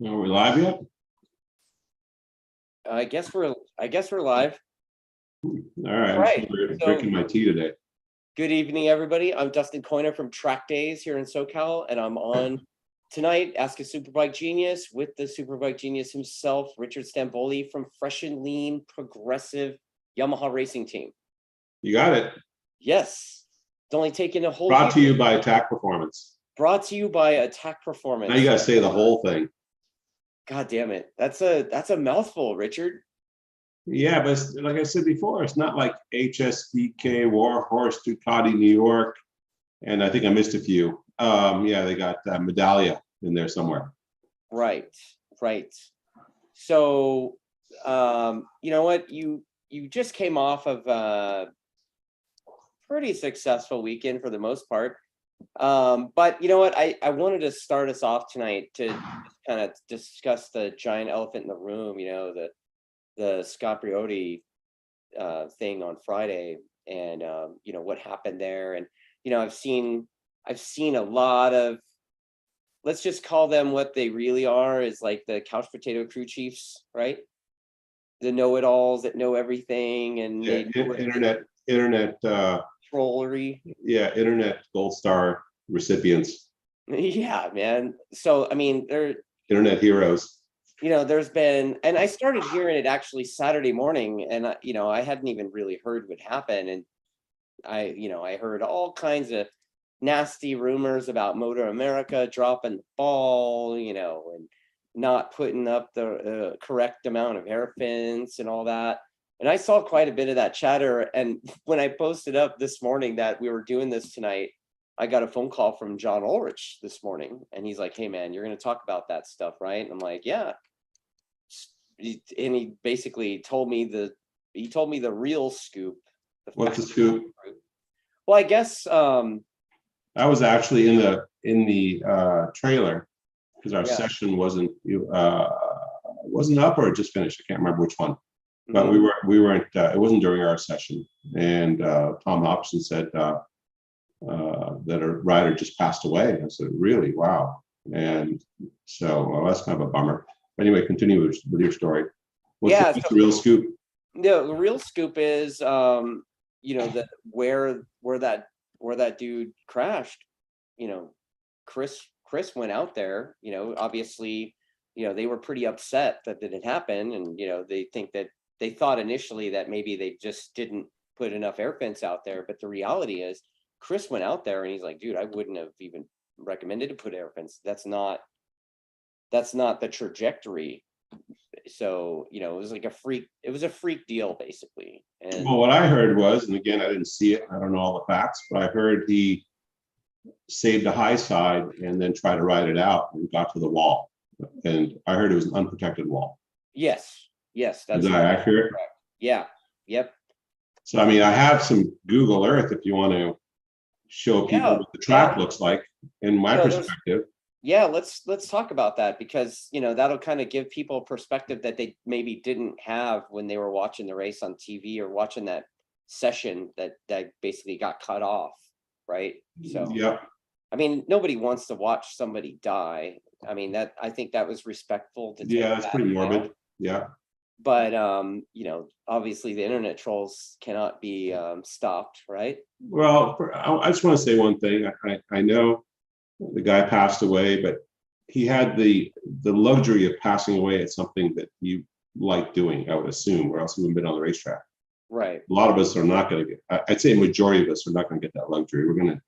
Are we live yet? I guess we're live. All right. All right. I'm drinking my tea today. Good evening, everybody. I'm Dustin Coiner from TrackDaz here in SoCal, and I'm on tonight Ask a Superbike Genius with the Superbike Genius himself, Richard Stamboli from Fresh and Lean Progressive Yamaha Racing Team. You got it. Yes. It's only taken a whole Brought to you by Attack Performance. Brought to you by Attack Performance. Now you got to say the whole thing. God damn it. That's a mouthful, Richard. Yeah, but like I said before, it's not like HSBK, Warhorse, Ducati, New York, and I think I missed a few. Yeah, they got Medallia in there somewhere. Right. So, you know what? You just came off of a pretty successful weekend for the most part. But you know what? I wanted to start us off tonight to kind of discuss the giant elephant in the room, you know, the Scott Briodi thing on Friday, and you know what happened there. And you know, I've seen a lot of, let's just call them what they really are, is like the couch potato crew chiefs, right? The know-it-alls that know everything, and Yeah, internet trollery. Yeah, internet gold star recipients. Yeah, man. So I mean, they're internet heroes. You know, there's been, and I started hearing it actually Saturday morning, and you know, I hadn't even really heard what happened, and I heard all kinds of nasty rumors about MotoAmerica dropping the ball, you know, and not putting up the correct amount of air fins and all that. And I saw quite a bit of that chatter. And when I posted up this morning that we were doing this tonight, I got a phone call from John Ulrich this morning, and he's like, "Hey man, you're going to talk about that stuff, right?" And I'm like, "Yeah." And he basically told me the real scoop. What's the scoop? Well, I guess I was actually in the trailer because our session wasn't up or it just finished. I can't remember which one, but we weren't. It wasn't during our session, and Tom Hobson said that a rider just passed away. I said, "Really? Wow!" And so that's kind of a bummer. Anyway, continue with your story. What's the real scoop? Yeah, the real scoop is, you know, that where that dude crashed. You know, Chris went out there. You know, obviously, you know, they were pretty upset that it happened, and you know, they thought initially that maybe they just didn't put enough air fence out there. But the reality is, Chris went out there and he's like, "Dude, I wouldn't have even recommended to put air fence. That's not the trajectory." So, you know, it was like a freak deal basically. And well, what I heard was, and again, I didn't see it, I don't know all the facts, but I heard he saved a high side and then tried to ride it out and got to the wall. And I heard it was an unprotected wall. Yes, that's is that accurate? Correct. Yeah, yep. So I mean, I have some Google Earth if you want to show people what the track looks like in my perspective. Yeah, let's talk about that, because you know, that'll kind of give people a perspective that they maybe didn't have when they were watching the race on TV or watching that session that basically got cut off, right? So yeah, I mean, nobody wants to watch somebody die. I mean, I think that was respectful to take that's pretty morbid. Yeah. But you know, obviously the internet trolls cannot be stopped, right? Well, I just want to say one thing. I know the guy passed away, but he had the luxury of passing away at something that you like doing, I would assume, or else he wouldn't have been on the racetrack. Right. A lot of us are not going to get, I'd say a majority of us are not going to get that luxury. We're going to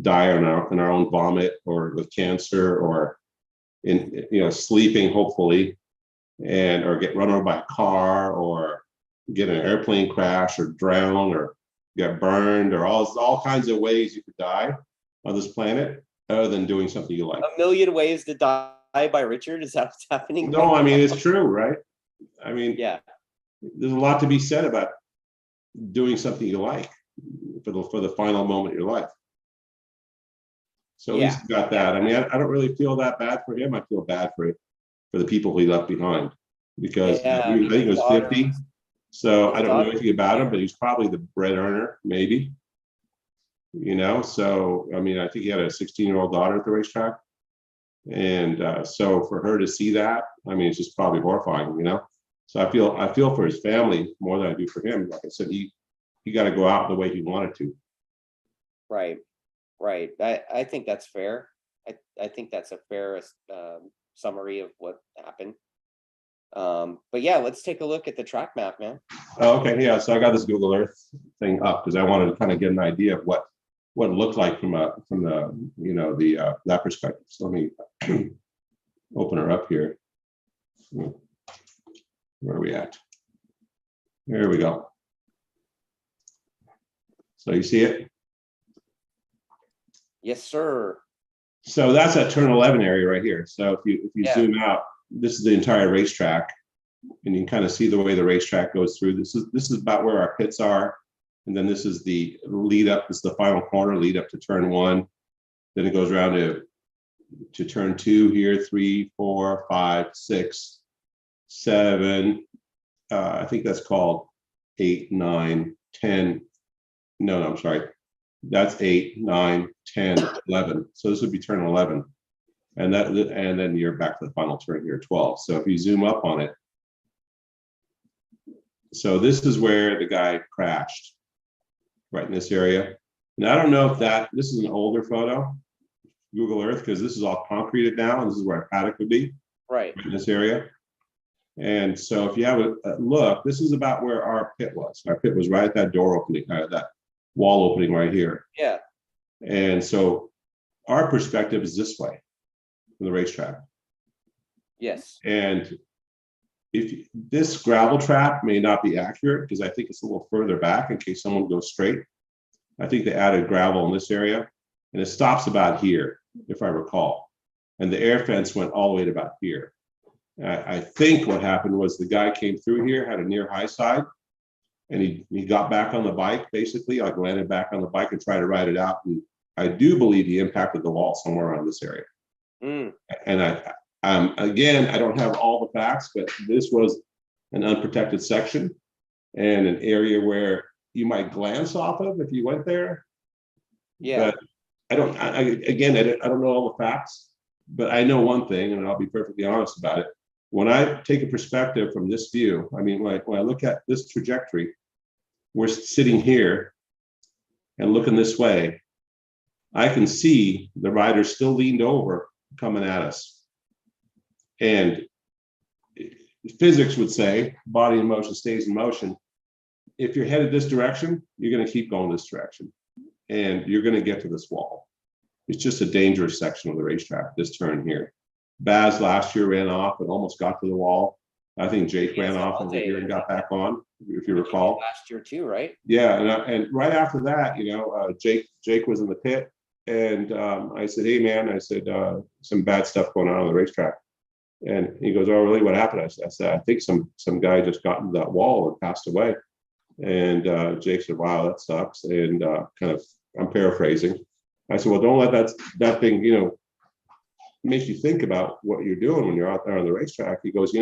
die in our own vomit, or with cancer, or in, you know, sleeping, hopefully, or get run over by a car, or get in an airplane crash, or drown, or get burned, or all kinds of ways you could die on this planet, other than doing something you like. A million ways to die by Richard. Is that what's happening? No, I mean, it's true, right? I mean, yeah, there's a lot to be said about doing something you like for the final moment of your life. So at least you got that. I mean, I don't really feel that bad for him. I feel bad for the people he left behind, because I think he was 50. So I don't know anything about him, but he's probably the bread earner, maybe. You know, so I mean, I think he had a 16-year-old daughter at the racetrack, And so for her to see that, I mean, it's just probably horrifying, you know? So I feel for his family more than I do for him. Like I said, he got to go out the way he wanted to. Right. Right. I think that's fair. I think that's a fair summary of what happened. But yeah, let's take a look at the track map, man. Oh, okay, yeah. So I got this Google Earth thing up because I wanted to kind of get an idea of what it looked like from the you know that perspective. So let me open her up here. Where are we at? There we go. So you see it? Yes, sir. So that's that turn 11 area right here. So if you zoom out, this is the entire racetrack, and you can kind of see the way the racetrack goes through. This is about where our pits are, and then this is the lead up. This is the final corner, lead up to turn 1. Then it goes around to turn 2 here, 3, 4, 5, 6, 7. I think that's called 8, 9, 10. No, I'm sorry. That's 8, 9, 10, 11. So this would be turn 11. And then you're back to the final turn here, 12. So if you zoom up on it, so this is where the guy crashed, right in this area. And I don't know if this is an older photo, Google Earth, because this is all concreted now, and this is where a paddock would be, right in this area. And so if you have a look, this is about where our pit was. Our pit was right at that door opening, that wall opening right here. Yeah. And so our perspective is this way from the racetrack. Yes. And if this gravel trap may not be accurate, because I think it's a little further back in case someone goes straight. I think they added gravel in this area, and it stops about here, if I recall. And the air fence went all the way to about here. I think what happened was the guy came through here, had a near high side, and he got back on the bike, basically, like landed back on the bike and tried to ride it out. And I do believe he impacted the wall somewhere around this area. And again, I don't have all the facts, but this was an unprotected section and an area where you might glance off of if you went there. Yeah. But I don't know all the facts, but I know one thing, and I'll be perfectly honest about it. When I take a perspective from this view, I mean, when I look at this trajectory, we're sitting here and looking this way, I can see the rider still leaned over coming at us. And physics would say body in motion stays in motion. If you're headed this direction, you're going to keep going this direction, and you're going to get to this wall. It's just a dangerous section of the racetrack, this turn here. Baz last year ran off and almost got to the wall. I think Jake ran off over here and got back on, if you recall. Last year too, right? Yeah, and right after that, Jake was in the pit, and I said, "Hey man," I said, "some bad stuff going on the racetrack." And he goes, "Oh really? What happened?" I said, "I think some guy just got into that wall and passed away." And Jake said, "Wow, that sucks." And I'm paraphrasing. I said, "Well, don't let that thing, make you think about what you're doing when you're out there on the racetrack." He goes,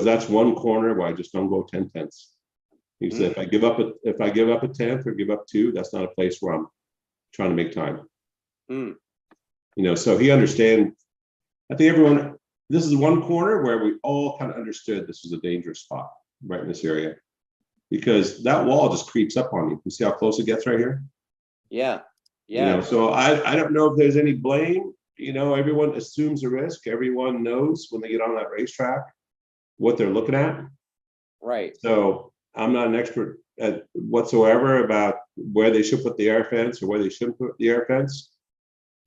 "That's one corner where I just don't go 10 tenths." He said, if I give up a tenth or give up 2, that's not a place where I'm trying to make time. So he understands. I think this is one corner where we all kind of understood this was a dangerous spot right in this area, because that wall just creeps up on you. You see how close it gets right here? Yeah. Yeah. So I don't know if there's any blame. Everyone assumes a risk. Everyone knows when they get on that racetrack what they're looking at. Right. So I'm not an expert whatsoever about where they should put the air fence or where they shouldn't put the air fence.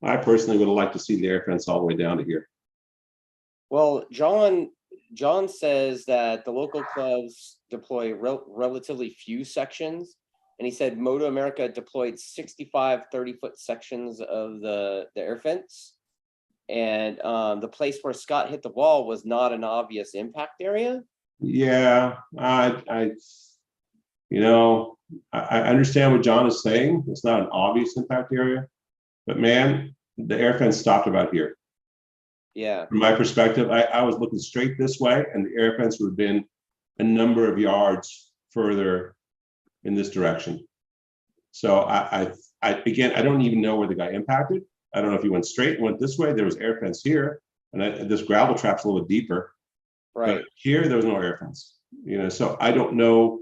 I personally would have liked to see the air fence all the way down to here. Well, John says that the local clubs deploy relatively few sections. And he said MotoAmerica deployed 65 30-foot sections of the air fence. And the place where Scott hit the wall was not an obvious impact area. Yeah, I understand what John is saying. It's not an obvious impact area, but man, the air fence stopped about here. Yeah. From my perspective, I was looking straight this way, and the air fence would have been a number of yards further in this direction. So I don't even know where the guy impacted. I don't know if he went straight, went this way. There was air fence here, and this gravel trap's a little bit deeper. Right. But here, there was no air fence. You know, so I don't know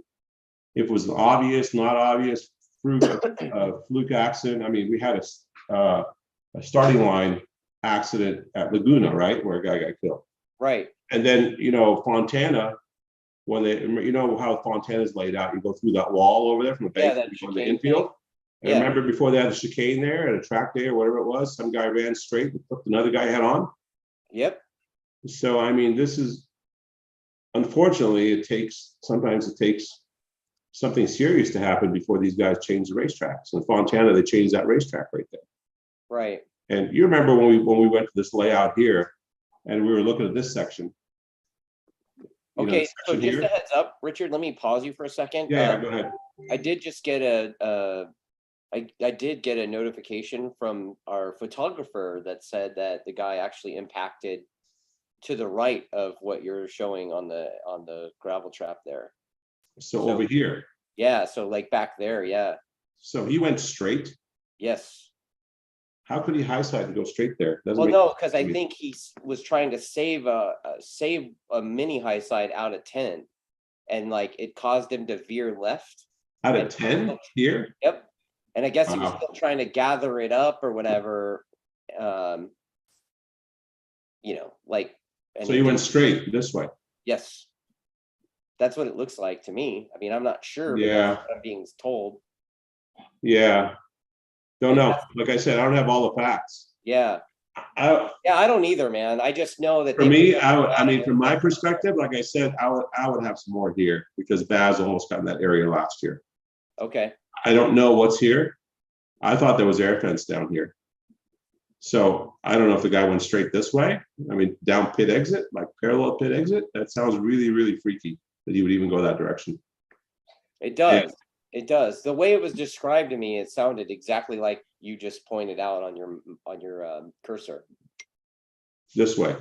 if it was obvious, not obvious, fluke accident. I mean, we had a starting line accident at Laguna, right, where a guy got killed. Right. And then, you know, Fontana, when they, you know how Fontana's laid out, you go through that wall over there from the bank on the infield. And remember before they had the chicane there at a track day or whatever it was, some guy ran straight and flipped another guy head on. Yep. So, I mean, this is, unfortunately, sometimes it takes something serious to happen before these guys change the racetracks. In Fontana, they changed that racetrack right there. Right. And you remember when we went to this layout here, and we were looking at this section. Okay, so just a heads up, Richard, let me pause you for a second. Yeah, go ahead. I did just get I did get a notification from our photographer that said that the guy actually impacted to the right of what you're showing on the gravel trap there. So over here. Yeah, so like back there, yeah. So he went straight? Yes. How could he high side and go straight there? Well, no, because I think he was trying to save a mini high side out of 10, and like it caused him to veer left. Out of 10 here? Yep. And I guess he was still trying to gather it up or whatever. You know, like. So he went straight this way. Yes. That's what it looks like to me. I mean, I'm not sure. But Yeah. that's what I'm being told. Yeah. Don't know. Like I said, I don't have all the facts. Yeah. I don't either, man. I just know that for me, I mean, from my perspective, like I said, I would have some more here because Baz almost got in that area last year. Okay. I don't know what's here. I thought there was air fence down here. So I don't know if the guy went straight this way. I mean, down pit exit, like parallel pit exit. That sounds really, really freaky that he would even go that direction. It does. Yeah. It does. The way it was described to me, it sounded exactly like you just pointed out on your cursor. This way.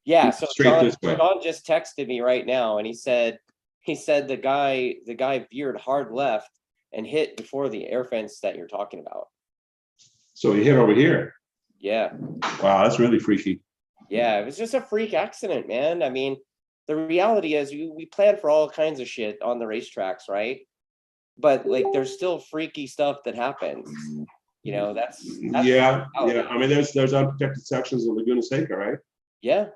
Yeah. So straight this way. John just texted me right now, and he said the guy veered hard left and hit before the air fence that you're talking about. So he hit over here. Yeah. Wow, that's really freaky. Yeah, it was just a freak accident, man. I mean, the reality is we plan for all kinds of shit on the racetracks, right? But like, there's still freaky stuff that happens. You know, that's yeah. I mean, there's unprotected sections of Laguna-Seca, right? Yeah.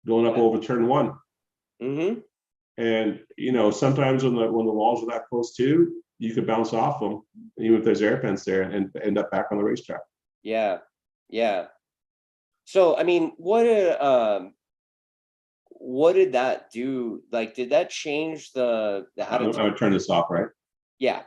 Going up over turn 1. Mm-hmm. And you know, sometimes when the walls are that close to, you could bounce off them, even if there's air fence there, and end up back on the racetrack. Yeah. Yeah. So I mean, what did that do? Like, did that change the attitude? I would turn this off, right? Yeah.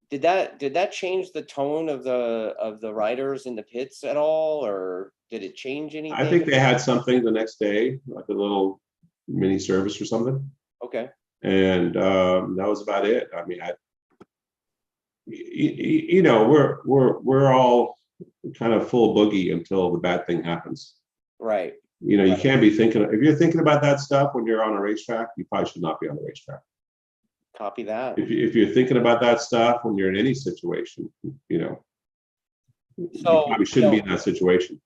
Did that change the tone of the riders in the pits at all, or did it change anything? I think they had something the next day, like a little mini service or something. Okay. And that was about it. I mean, you know, we're all kind of full boogie until the bad thing happens. Right. You know, you can't be thinking, if you're thinking about that stuff when you're on a racetrack, you probably should not be on the racetrack. Copy that. If you're thinking about that stuff when you're in any situation, you know, you probably shouldn't be in that situation.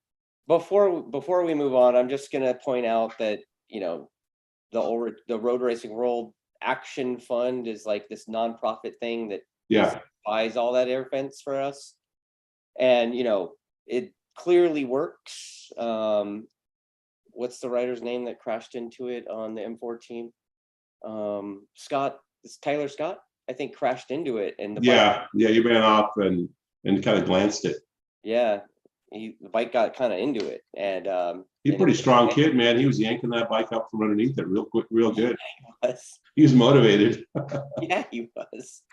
Before we move on, I'm just gonna point out that, you know, the Road Racing World Action Fund is like this nonprofit thing that buys all that air fence for us, and you know, it clearly works. What's the rider's name that crashed into it on the M14? Scott. It's Tyler Scott, I think, crashed into it, and he ran off and kind of glanced it. Yeah, the bike got kind of into it, and he's a pretty strong kid, man. He was yanking that bike up from underneath it real quick, real good. Yeah, he was motivated. Yeah, he was.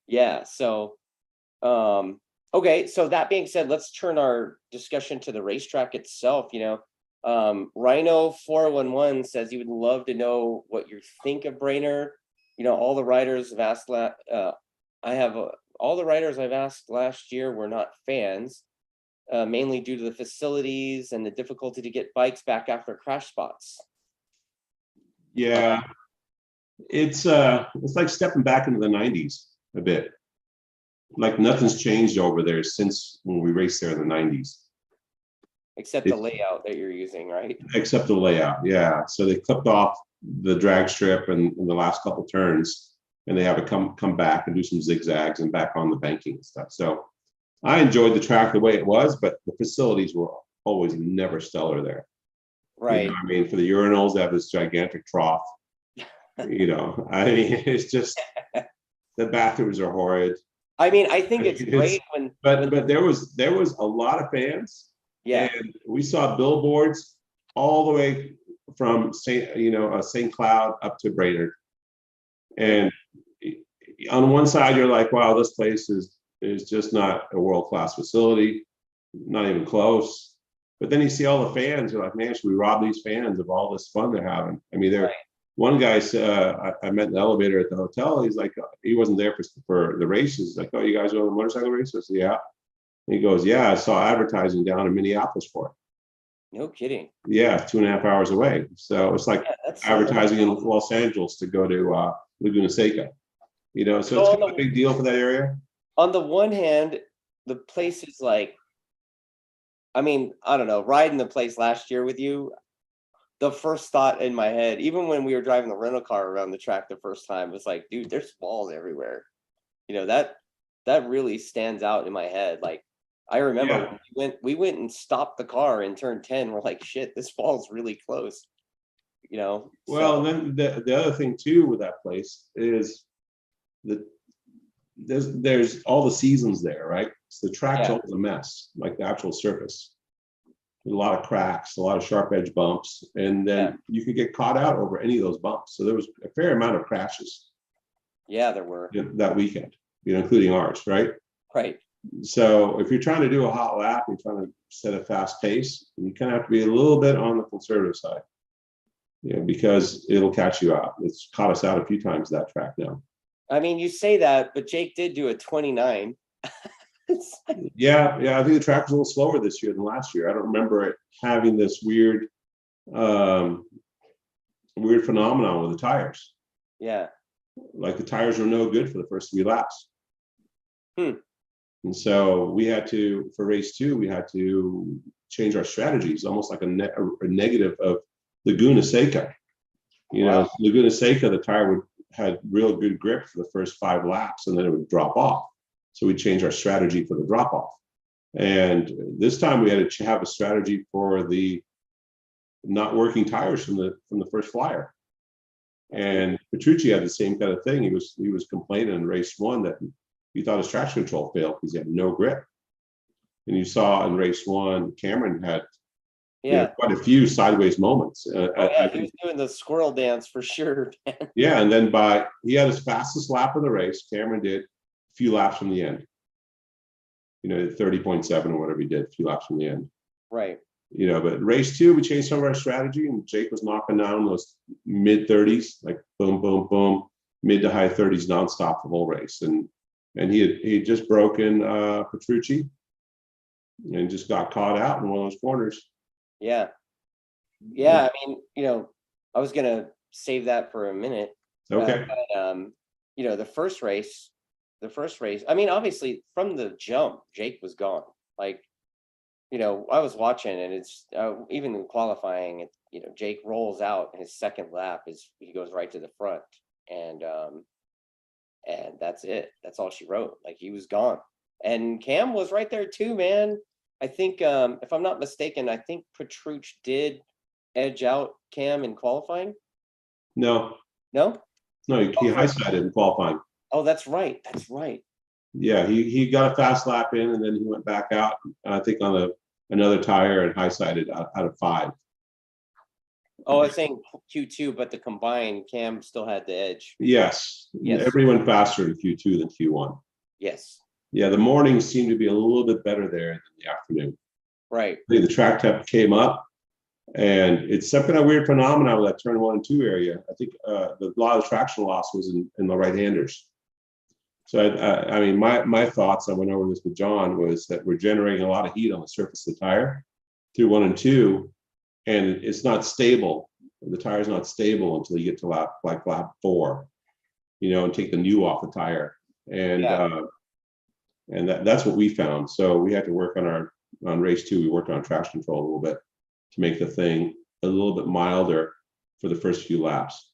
Yeah. So, okay. So that being said, let's turn our discussion to the racetrack itself. You know, Rhino 411 says he would love to know what you think of Brainerd. You know, all the riders have asked. All the riders I've asked last year were not fans, mainly due to the facilities and the difficulty to get bikes back after crash spots. Yeah, it's like stepping back into the 90s a bit. like nothing's changed over there since when we raced there in the 90s. Except the layout that you're using, right? Except the layout, yeah. So they clipped off the drag strip in the last couple turns, and they have to come back and do some zigzags and back on the banking and stuff. So I enjoyed the track the way it was, but the facilities were always never stellar there. Right. You know, I mean, for the urinals, they have this gigantic trough. You know, I mean, it's just the bathrooms are horrid. I mean, I think it's great but there was a lot of fans. Yeah. And we saw billboards all the way from St. Cloud up to Brainerd. And on one side, you're like, wow, this place is just not a world-class facility, not even close. But then you see all the fans, you're like, man, should we rob these fans of all this fun they're having? I mean, they're one guy I met in the elevator at the hotel. He's like, he wasn't there for the races. Like, oh, you guys go to the motorcycle races? Yeah. And he goes, yeah, I saw advertising down in Minneapolis for it. No kidding. Yeah, 2.5 hours away. So it's like advertising in Los Angeles to go to Laguna Seca. You know, so it's kind of a big deal for that area. On the one hand, the place is like, I mean, I don't know, riding the place last year with you, the first thought in my head, even when we were driving the rental car around the track the first time, was like, dude, there's balls everywhere. You know, that really stands out in my head. Like, I remember we went and stopped the car in turn 10. We're like, shit, this ball's really close. You know. Well, then the other thing too with that place is that there's all the seasons there, right? So the track's always a mess, like the actual surface. A lot of cracks, a lot of sharp edge bumps, and then you could get caught out over any of those bumps. So there was a fair amount of crashes. Yeah, there were that weekend, you know, including ours, right? Right. So if you're trying to do a hot lap, you're trying to set a fast pace, you kind of have to be a little bit on the conservative side, you know, because it'll catch you out. It's caught us out a few times, that track now. I mean, you say that, but Jake did do a 29. Yeah, I think the track was a little slower this year than last year. I don't remember it having this weird phenomenon with the tires. Yeah. Like the tires were no good for the first 3 laps. And so we had to, for race 2, we had to change our strategies, almost like a negative of Laguna Seca. You know, Laguna Seca, the tire had real good grip for the first 5 laps, and then it would drop off. So we changed our strategy for the drop off. And this time we had to have a strategy for the not working tires from the first flyer. And Petrucci had the same kind of thing. He was complaining in race 1 that he thought his traction control failed because he had no grip. And you saw in race 1, Cameron had quite a few sideways moments. He was doing the squirrel dance for sure. Yeah, and then he had his fastest lap of the race. Cameron did a few laps from the end. You know, 30.7 or whatever he did, a few laps from the end. Right. You know, but race 2, we changed some of our strategy, and Jake was knocking down those mid 30s, like boom, boom, boom, mid to high 30s nonstop the whole race. And he had just broken Petrucci and just got caught out in one of those corners. Yeah. I mean, you know, I was gonna save that for a minute. Okay. But, you know, the first race. I mean, obviously, from the jump, Jake was gone. Like, you know, I was watching, and it's even in qualifying. You know, Jake rolls out his second lap he goes right to the front, and that's it. That's all she wrote. Like, he was gone, and Cam was right there too, man. I think, if I'm not mistaken, I think Petrucci did edge out Cam in qualifying. No, he high-sided in qualifying. Oh, that's right. Yeah, he got a fast lap in, and then he went back out, I think, on another tire and high-sided out of 5. Oh, I was saying Q2, but the combined, Cam still had the edge. Yes. Everyone went faster in Q2 than Q1. Yes. Yeah, the mornings seemed to be a little bit better there than the afternoon. Right. The track temp came up, and it's some kind of weird phenomenon with that turn 1 and 2 area. I think a lot of traction loss was in the right-handers. So I mean, my thoughts, I went over this with John, was that we're generating a lot of heat on the surface of the tire through 1 and 2, and it's not stable. The tire's not stable until you get to lap 4, you know, and take the new off the tire. And And that's what we found. So we had to work on race 2. We worked on traction control a little bit to make the thing a little bit milder for the first few laps.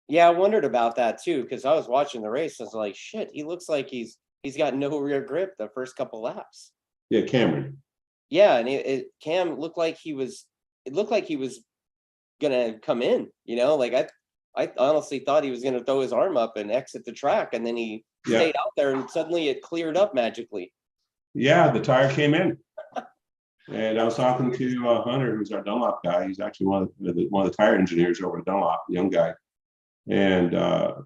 Yeah, I wondered about that too, because I was watching the race. I was like, shit, he looks like he's got no rear grip the first couple laps. Yeah, Cameron. Yeah, and Cam looked like he was. It looked like he was gonna come in. Like I honestly thought he was gonna throw his arm up and exit the track, and then he stayed out there, and suddenly it cleared up magically. Yeah, the tire came in. And I was talking to Hunter, who's our Dunlop guy. He's actually one of the tire engineers over at Dunlop, young guy, and a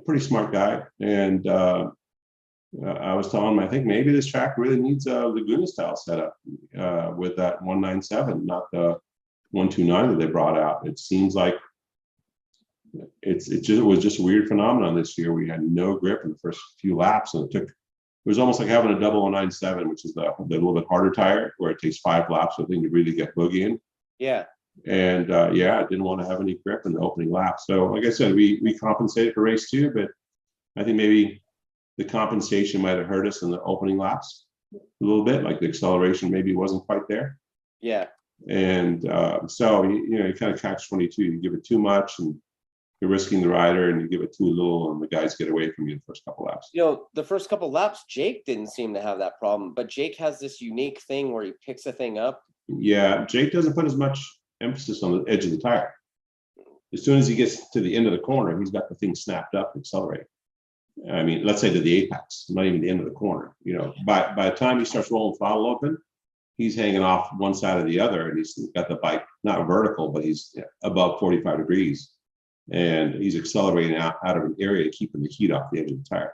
pretty smart guy. And I was telling him, I think maybe this track really needs a Laguna style setup with that 197, not the 129 that they brought out. It seems like it was just a weird phenomenon this year. We had no grip in the first few laps, and it was almost like having a double 197, which is the little bit harder tire, where it takes 5 laps for the thing to really get boogieing. Yeah. And I didn't want to have any grip in the opening lap. So, like I said, we compensated for race 2, but I think maybe the compensation might have hurt us in the opening laps a little bit. Like the acceleration maybe wasn't quite there. Yeah. And so you kind of catch-22. You give it too much, and you're risking the rider, and you give it too little, and the guys get away from you the first couple laps. The first couple laps, Jake didn't seem to have that problem, but Jake has this unique thing where he picks a thing up. Yeah, Jake doesn't put as much emphasis on the edge of the tire. As soon as he gets to the end of the corner, he's got the thing snapped up and accelerate. I mean, let's say to the apex, not even the end of the corner. By the time he starts rolling throttle open, he's hanging off one side or the other, and he's got the bike not vertical, but he's above 45 degrees. And he's accelerating out of an area, keeping the heat off the edge of the tire.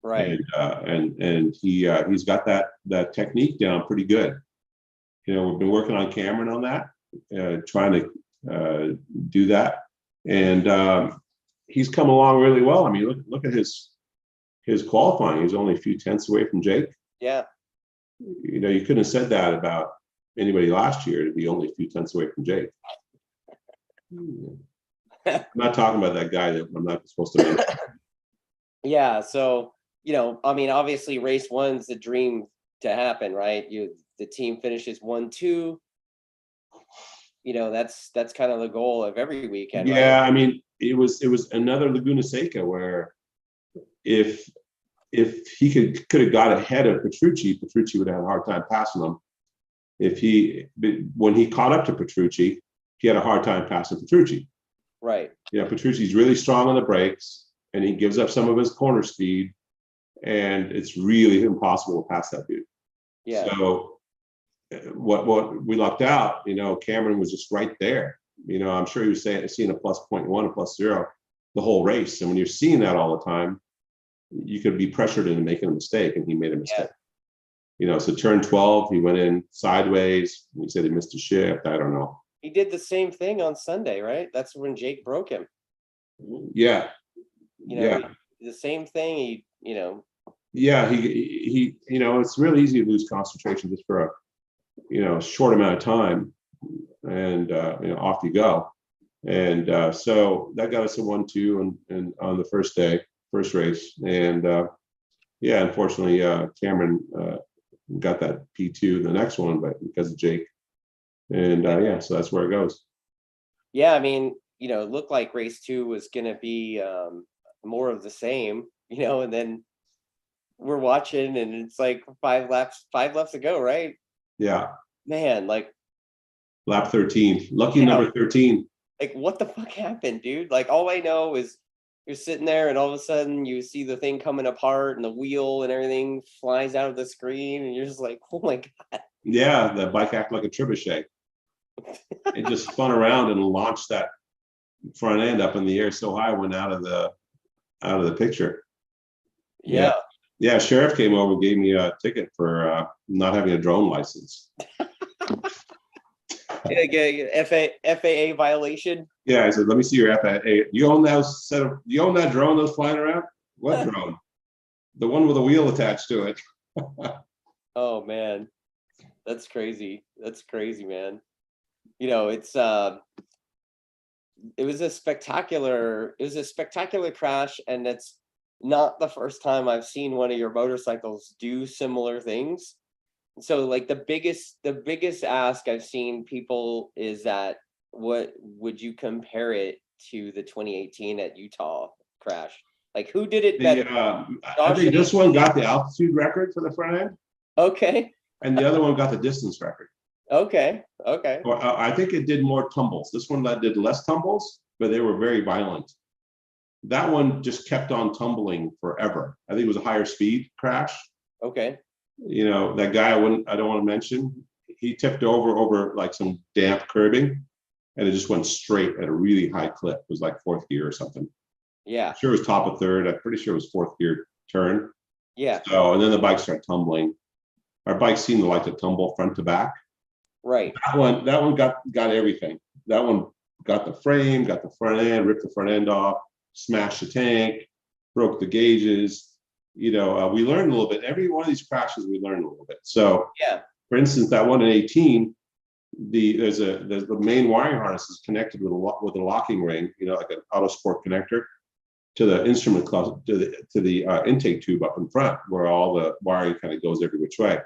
Right. And he's got that technique down pretty good. We've been working on Cameron on that, trying to do that, and he's come along really well. I mean, look at his qualifying. He's only a few tenths away from Jake. Yeah. You couldn't have said that about anybody last year, to be only a few tenths away from Jake. I'm not talking about that guy that I'm not supposed to mention. Yeah, so I mean, obviously race 1's the dream to happen, right? The team finishes 1-2. That's kind of the goal of every weekend. Yeah, right? I mean, it was another Laguna Seca where if he could have got ahead of Petrucci would have had a hard time passing him. When he caught up to Petrucci, he had a hard time passing Petrucci. Right. Petrucci's really strong on the brakes, and he gives up some of his corner speed, and it's really impossible to pass that dude. Yeah. So what we lucked out, Cameron was just right there. I'm sure he was seeing a plus 0.1, a plus 0 the whole race. And when you're seeing that all the time, you could be pressured into making a mistake, and he made a mistake. So turn 12, he went in sideways. He said he missed a shift. I don't know. He did the same thing on Sunday, right? That's when Jake broke him. Yeah. The same thing. Yeah, he it's really easy to lose concentration just for a short amount of time, and off you go. And so that got us a 1-2 and on the first race. And unfortunately Cameron got that P2 the next one, but because of Jake. And so that's where it goes. Yeah, I mean, it looked like race 2 was going to be more of the same, and then we're watching, and it's like 5 laps to go, right? Yeah. Man, like lap 13, lucky number 13. Like, what the fuck happened, dude? Like, all I know is you're sitting there, and all of a sudden you see the thing coming apart, and the wheel and everything flies out of the screen, and you're just like, oh my God. Yeah, the bike acted like a trebuchet. It just spun around and launched that front end up in the air so high, went out of the picture. Yeah, sheriff came over and gave me a ticket for not having a drone license. FAA violation. Yeah, I said, let me see your FAA. You own that drone that's flying around? What drone? The one with a wheel attached to it. Oh man, that's crazy. That's crazy, man. It's it was a spectacular crash, and not the first time I've seen one of your motorcycles do similar things. So like the biggest ask I've seen people is that, what would you compare it to the 2018 at Utah crash? Like, who did it better? I think this one got the altitude record for the front end, Okay. and the other one got the distance record. Okay. Or, I think it did more tumbles. This one did less tumbles, but they were very violent. That one just kept on tumbling forever. I think it was a higher speed crash. Okay. You know, that guy I don't want to mention, he tipped over like some damp curbing, and it just went straight at a really high clip. It was like fourth gear or something. Yeah. I'm sure it was top of third. I'm pretty sure it was fourth gear turn. Yeah. So, and then the bike started tumbling. Our bikes seem to like to tumble front to back. Right. That one got everything. That one got the frame, got the front end, ripped the front end off, smashed the tank, broke the gauges. You know, we learned a little bit. Every one of these crashes, we learned a little bit. So, yeah, for instance, that one in 18, there's the main wiring harness is connected with a locking ring, you know, like an auto sport connector, to the instrument closet, to the intake tube up in front, where all the wiring kind of goes every which way.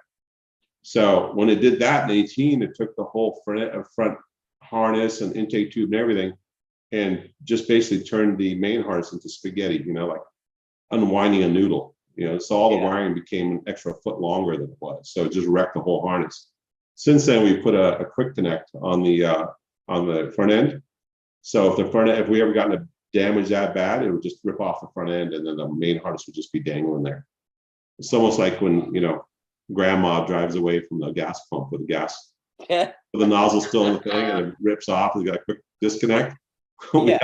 So when it did that in 18, it took the whole front harness and intake tube and everything, and just basically turned the main harness into spaghetti, you know, like unwinding a noodle. You know, so all the wiring became an extra foot longer than it was. So it just wrecked the whole harness. Since then, we put a quick connect on the front end. So if we ever gotten a damage that bad, it would just rip off the front end, and then the main harness would just be dangling there. It's almost like when, you know, grandma drives away from the gas pump with the gas, with the nozzle still in the thing, and it rips off. We got a quick disconnect. You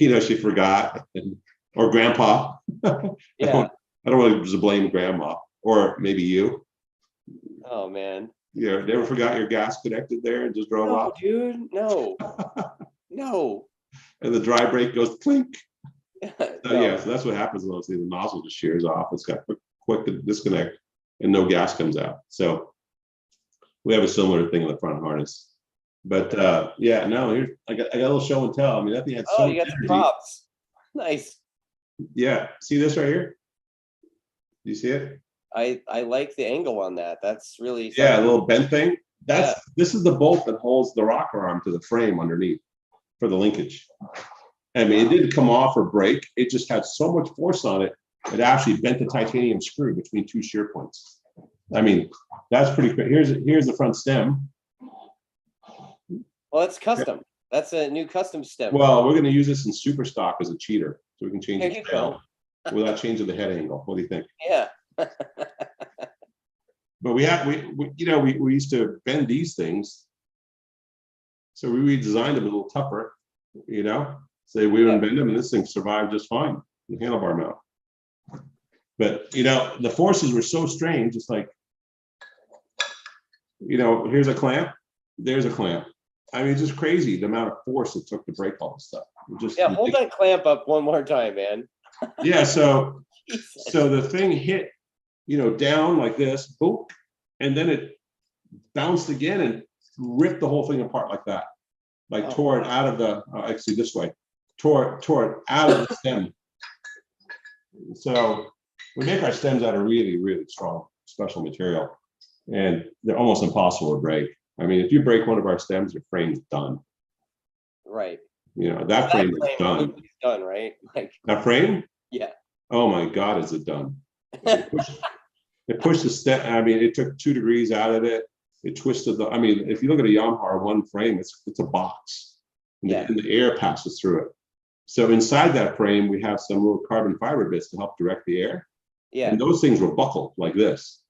know, she forgot, or grandpa. Yeah. I don't want to blame grandma, or maybe you. Oh man. Yeah, never forgot your gas connected there and just drove off. Dude, no. No. And the dry brake goes clink. No. So that's what happens when the nozzle just shears off. It's got quick disconnect, and no gas comes out. So we have a similar thing in the front harness. But yeah, no, here I got a little show and tell. I mean, that thing had so much you got energy. the props. Nice. Yeah, see this right here? Do you see it? I like the angle on that. That's really something. Yeah, a little bent thing. This is the bolt that holds the rocker arm to the frame underneath for the linkage. I mean, It didn't come off or break. It just had so much force on it, it actually bent the titanium screw between two shear points. I mean, that's pretty quick. Here's the front stem. Well, it's custom. That's a new custom stem. Well, we're going to use this in super stock as a cheater, so we can change There the you tail without changing the head angle. What do you think? Yeah. But we used to bend these things, so we redesigned them a little tougher, you know. So we would bend them, and this thing survived just fine. The handlebar mount. But you know, the forces were so strange. It's like, you know, here's a clamp, there's a clamp. I mean, it's just crazy the amount of force it took to break all this stuff. Hold that clamp up one more time, man. Yeah, so the thing hit, you know, down like this, boom, and then it bounced again and ripped the whole thing apart like that, like tore it out of the actually this way, tore it out of the stem. So we make our stems out of really, really strong special material, and they're almost impossible to break. I mean, if you break one of our stems, your frame's done. Right. You know, that frame is done. Done, right? Like that frame? Yeah. Oh my God, is it done? It pushed the stem. I mean, it took 2 degrees out of it. It twisted I mean, if you look at a Yamaha one frame, it's a box. And the air passes through it. So inside that frame, we have some little carbon fiber bits to help direct the air. Yeah. And those things were buckled like this.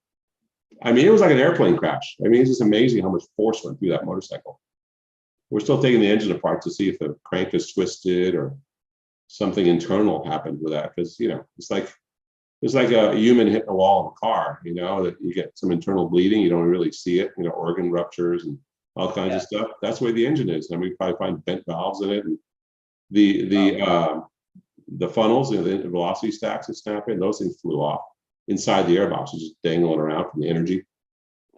I mean, it was like an airplane crash. I mean, it's just amazing how much force went through that motorcycle. We're still taking the engine apart to see if the crank is twisted or something internal happened with that. Because, you know, it's like a human hitting a wall of a car, you know, that you get some internal bleeding. You don't really see it, you know, organ ruptures and all kinds of stuff. That's the way the engine is. I mean, we probably find bent valves in it. And the funnels, you know, the velocity stacks that snap in, those things flew off. Inside the airbox is just dangling around from the energy.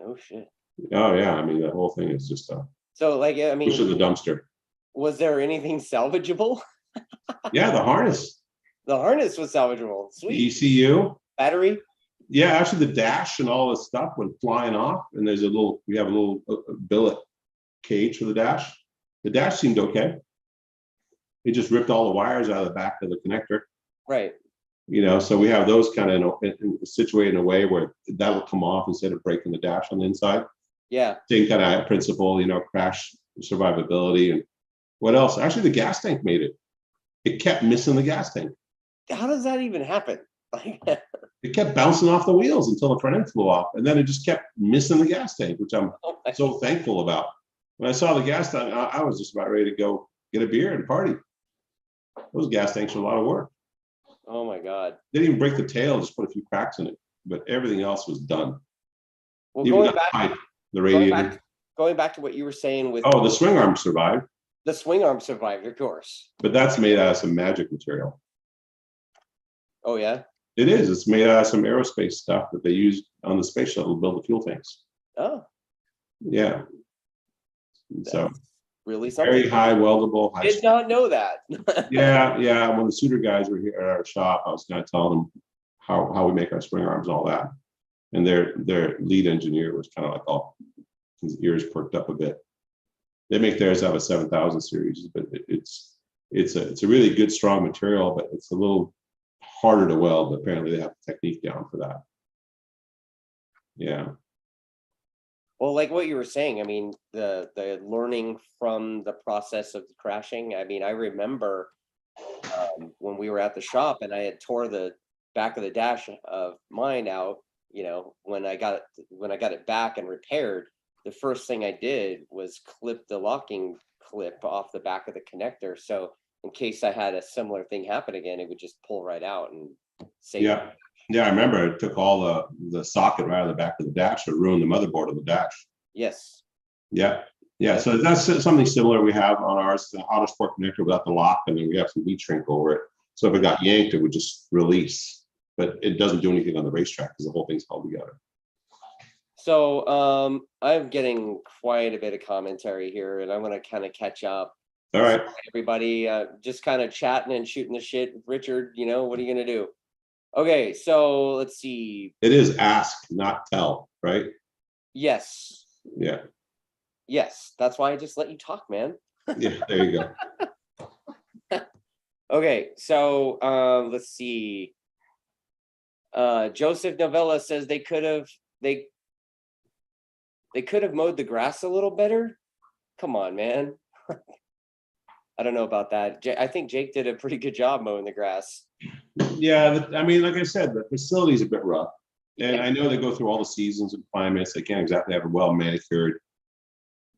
Oh shit. Oh yeah, I mean the whole thing is just so like I mean push in the dumpster. Was there anything salvageable? Yeah, the harness. The harness was salvageable. The Sweet. ECU. Battery? Yeah, actually the dash and all this stuff went flying off, and we have a little billet cage for the dash. The dash seemed okay. It just ripped all the wires out of the back of the connector. Right. So we have those kind of situated in a way where that will come off instead of breaking the dash on the inside. Yeah. Same kind of principle, crash survivability. And what else? Actually, the gas tank made it. It kept missing the gas tank. How does that even happen? It kept bouncing off the wheels until the front end flew off, and then it just kept missing the gas tank, which I'm so thankful about. When I saw the gas tank, I was just about ready to go get a beer and party. Those gas tanks are a lot of work. Oh my God. They didn't even break the tail, just put a few cracks in it, but everything else was done. Well, Even going the back, pipe, the radiator. going back to what you were saying with Oh, the swing arm survived, the swing arm survived, of course. but that's made out of some magic material. Oh yeah. It is. It's made out of some aerospace stuff that they used on the space shuttle to build the fuel tanks. Oh. Yeah. So That's really something. very high weldable. High Did not know that. yeah. When the Suter guys were here at our shop, I was going to tell them how we make our spring arms and all that. And their lead engineer was kind of like all his ears perked up a bit. They make theirs out of a 7000 series, but it's a really good strong material, but it's a little harder to weld. Apparently they have the technique down for that. Yeah. Well, like what you were saying, I mean, the learning from the process of the crashing. I mean, I remember when we were at the shop and I had tore the back of the dash of mine out. When I got it back and repaired, the first thing I did was clip the locking clip off the back of the connector. So in case I had a similar thing happen again, it would just pull right out and save. Yeah. Yeah, I remember it took all the socket right out of the back of the dash to ruin the motherboard of the dash. Yes. Yeah. Yeah. So that's something similar we have on ours, the Autosport connector without the lock, and then we have some heat shrink over it. So if it got yanked, it would just release, but it doesn't do anything on the racetrack because the whole thing's held together. So I'm getting quite a bit of commentary here, and I want to kind of catch up. All right. Everybody, just kind of chatting and shooting the shit. Richard, what are you gonna do? Okay, so let's see. It is ask, not tell, right? Yes. Yeah. Yes, that's why I just let you talk, man. Yeah, there you go. Okay, so let's see. Joseph Novella says they could have mowed the grass a little better. Come on, man. I don't know about that. I think Jake did a pretty good job mowing the grass. Yeah, I mean, like I said, the facility's a bit rough. And I know they go through all the seasons and climates. They can't exactly have a well manicured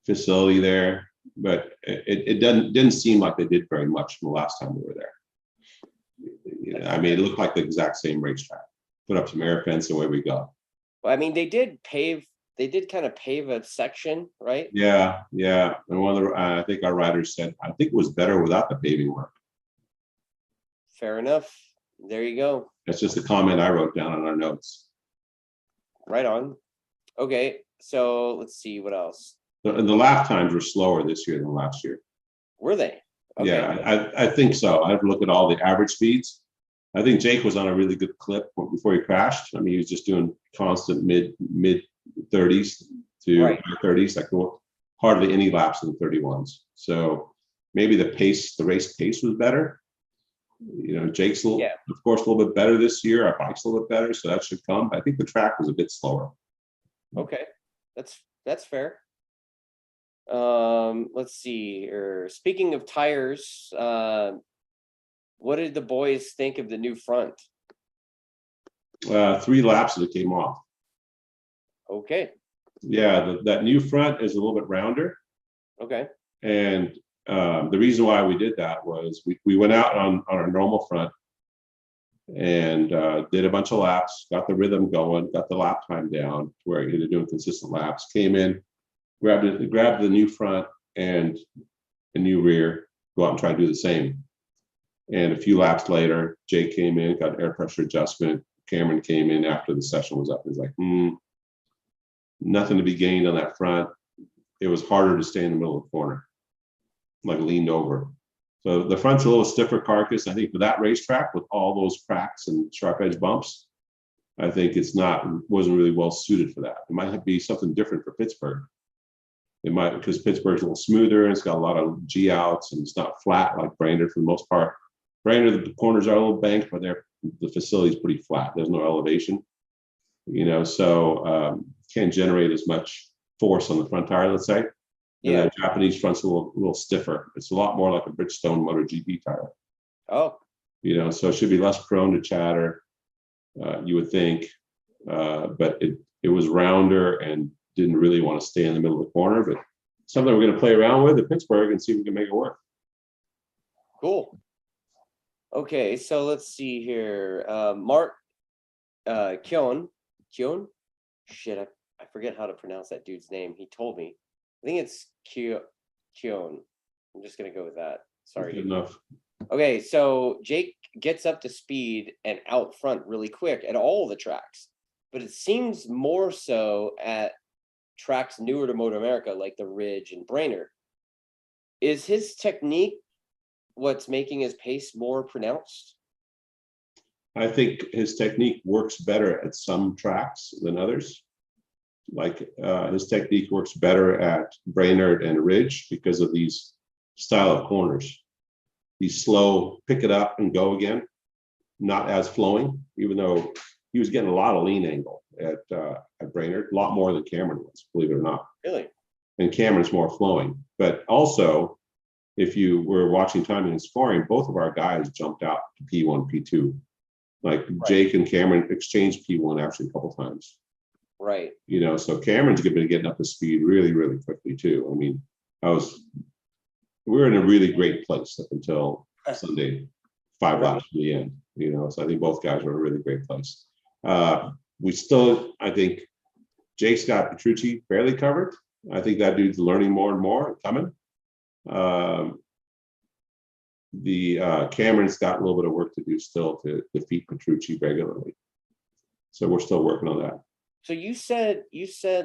facility there, but it didn't seem like they did very much from the last time we were there. I mean, it looked like the exact same racetrack. Put up some air fence and away we go. Well, I mean, they did kind of pave a section, right? Yeah. And one of the I think our riders said, I think it was better without the paving work. Fair enough. There you go. That's just a comment I wrote down on our notes. Right on. Okay, so let's see what else. The lap times were slower this year than last year. Were they? Okay. Yeah, I think so. I have to look at all the average speeds. I think Jake was on a really good clip before he crashed. I mean, he was just doing constant mid 30s to right. 30s, like hardly any laps in the 31s. So maybe the race pace was better. Jake's of course, a little bit better this year. Our bike's a little bit better, so that should come. I think the track was a bit slower. Okay, that's fair. Let's see here. Speaking of tires, what did the boys think of the new front? 3 laps and it came off. Okay. Yeah, that new front is a little bit rounder. Okay. And the reason why we did that was we went out on our normal front and did a bunch of laps, got the rhythm going, got the lap time down to where you're doing consistent laps, came in, grabbed the new front and a new rear, go out and try to do the same. And a few laps later, Jake came in, got an air pressure adjustment. Cameron came in after the session was up. He's like, nothing to be gained on that front. It was harder to stay in the middle of the corner, like leaned over. So the front's a little stiffer carcass. I think for that racetrack with all those cracks and sharp edge bumps, I think wasn't really well suited for that. It might be something different for Pittsburgh. It might, because Pittsburgh's a little smoother and it's got a lot of G outs and it's not flat like Brainerd for the most part. Brainerd, the corners are a little banked, but the facility's pretty flat. There's no elevation, so can't generate as much force on the front tire, let's say. And that Japanese front's a little stiffer. It's a lot more like a Bridgestone MotoGP tire. Oh. So it should be less prone to chatter, you would think. But it was rounder and didn't really want to stay in the middle of the corner. But something we're going to play around with at Pittsburgh and see if we can make it work. Cool. Okay, so let's see here. Mark Kyon. Shit, I forget how to pronounce that dude's name. He told me. I think it's Kyon. I'm just gonna go with that. Sorry. Good enough. Okay, so Jake gets up to speed and out front really quick at all the tracks, but it seems more so at tracks newer to MotoAmerica, like the Ridge and Brainerd. Is his technique what's making his pace more pronounced? I think his technique works better at some tracks than others. Like his technique works better at Brainerd and Ridge because of these style of corners. These slow, pick it up and go again, not as flowing, even though he was getting a lot of lean angle at Brainerd, a lot more than Cameron was, believe it or not. Really? And Cameron's more flowing. But also, if you were watching timing and scoring, both of our guys jumped out to P1, P2. Like Jake and Cameron exchanged P1 actually a couple times. Right. So Cameron's been getting up to speed really, really quickly too. I mean, we were in a really great place up until Sunday, 5 laps to the end. So I think both guys were in a really great place. I think Jake's got Petrucci fairly covered. I think that dude's learning more and more and coming. Cameron's got a little bit of work to do still to defeat Petrucci regularly. So we're still working on that. So you said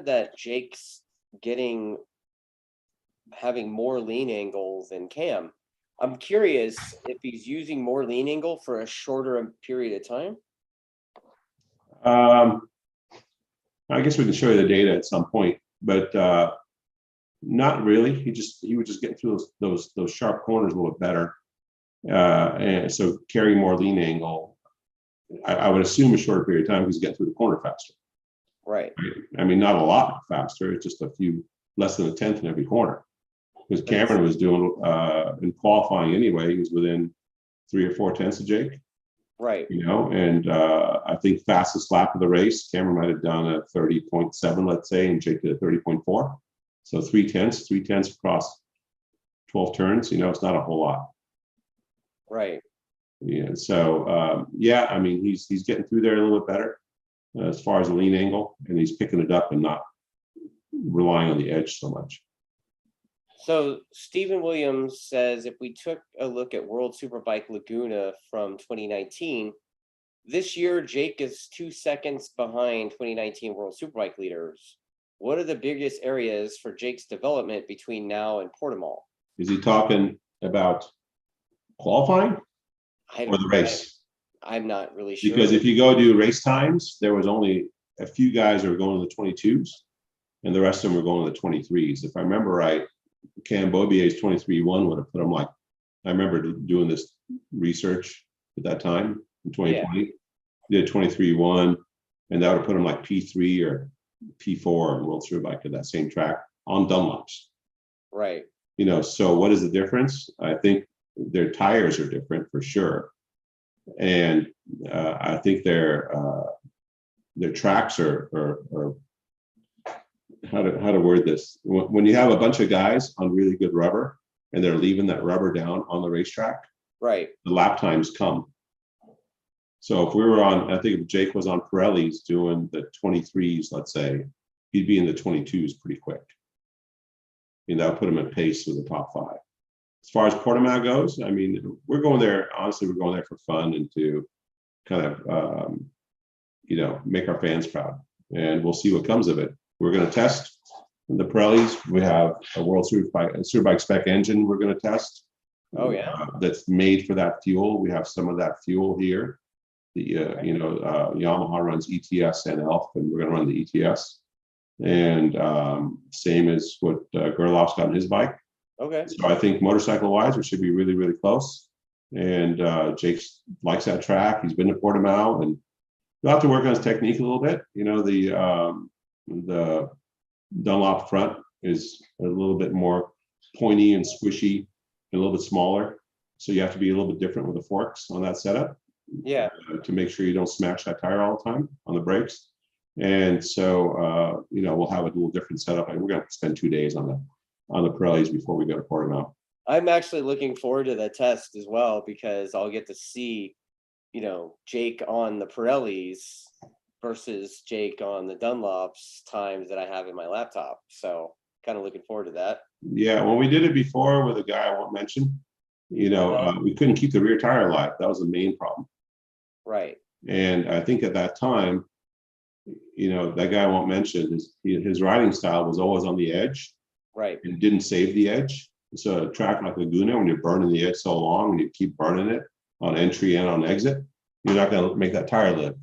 that Jake's having more lean angles than Cam. I'm curious if he's using more lean angle for a shorter period of time. I guess we can show you the data at some point, but not really. He would just get through those sharp corners a little bit better, and so carrying more lean angle. I would assume a shorter period of time because he's getting through the corner faster. Right. I mean, not a lot faster. It's just a few less than a tenth in every corner. Because Cameron was doing in qualifying anyway, he was within 3 or 4 tenths of Jake. Right. And I think fastest lap of the race, Cameron might have done a 30.7, let's say, and Jake did a 30.4. So 3 tenths across 12 turns. It's not a whole lot. Right. Yeah. So I mean, he's getting through there a little bit better as far as the lean angle, and he's picking it up and not relying on the edge so much. So Stephen Williams says if we took a look at World Superbike Laguna from 2019, this year Jake is 2 seconds behind 2019 World Superbike leaders. What are the biggest areas for Jake's development between now and Portimao? Is he talking about qualifying or the race? I'm not really sure. Because if you go do race times, there was only a few guys that were going to the 22s, and the rest of them were going to the 23s. If I remember right, Cam Bobier's 23.1 would have put him like, I remember doing this research at that time in 2020. Yeah. He did 23.1, and that would have put him like P3 or P4 in World Superbike at that same track on Dunlops. Right. So what is the difference? I think their tires are different for sure. And I think their tracks are how to word this. When you have a bunch of guys on really good rubber and they're leaving that rubber down on the racetrack, right, the lap times come. So if we were on, I think if Jake was on Pirelli's doing the 23s, let's say, he'd be in the 22s pretty quick. That would put him at pace with the top 5. As far as Portimao goes, I mean, we're going there, honestly, we're going there for fun and to kind of, make our fans proud. And we'll see what comes of it. We're going to test the Pirellis. We have a World Superbike spec engine we're going to test. Oh yeah. That's made for that fuel. We have some of that fuel here. The Yamaha runs ETS and ELF, and we're going to run the ETS. And same as what Gerloff's got on his bike. Okay. So I think motorcycle wise, we should be really, really close. And Jake likes that track. He's been to Portimao, and he'll have to work on his technique a little bit. You know, the Dunlop front is a little bit more pointy and squishy, and a little bit smaller. So you have to be a little bit different with the forks on that setup. Yeah. To make sure you don't smash that tire all the time on the brakes. And so, we'll have a little different setup. And we're going to spend 2 days on the Pirellis before we go to Portimao. I'm actually looking forward to the test as well, because I'll get to see, Jake on the Pirellis versus Jake on the Dunlops times that I have in my laptop. So kind of looking forward to that. Yeah, when we did it before with a guy I won't mention, we couldn't keep the rear tire alive. That was the main problem. Right. And I think at that time, that guy I won't mention, his riding style was always on the edge. Right. And didn't save the edge. So a track like Laguna, when you're burning the edge so long and you keep burning it on entry and on exit, you're not going to make that tire live.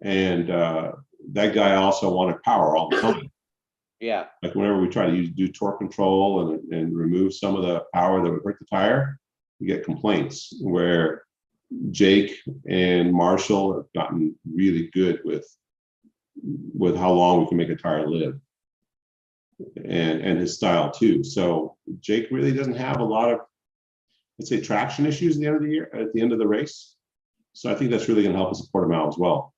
And that guy also wanted power all the time. Yeah. Like whenever we try to do torque control and remove some of the power that would hurt the tire, you get complaints. Where Jake and Marshall have gotten really good with how long we can make a tire live. And his style too. So Jake really doesn't have a lot of, let's say, traction issues at the end of the year, at the end of the race. So I think that's really going to help us at Portimao as well.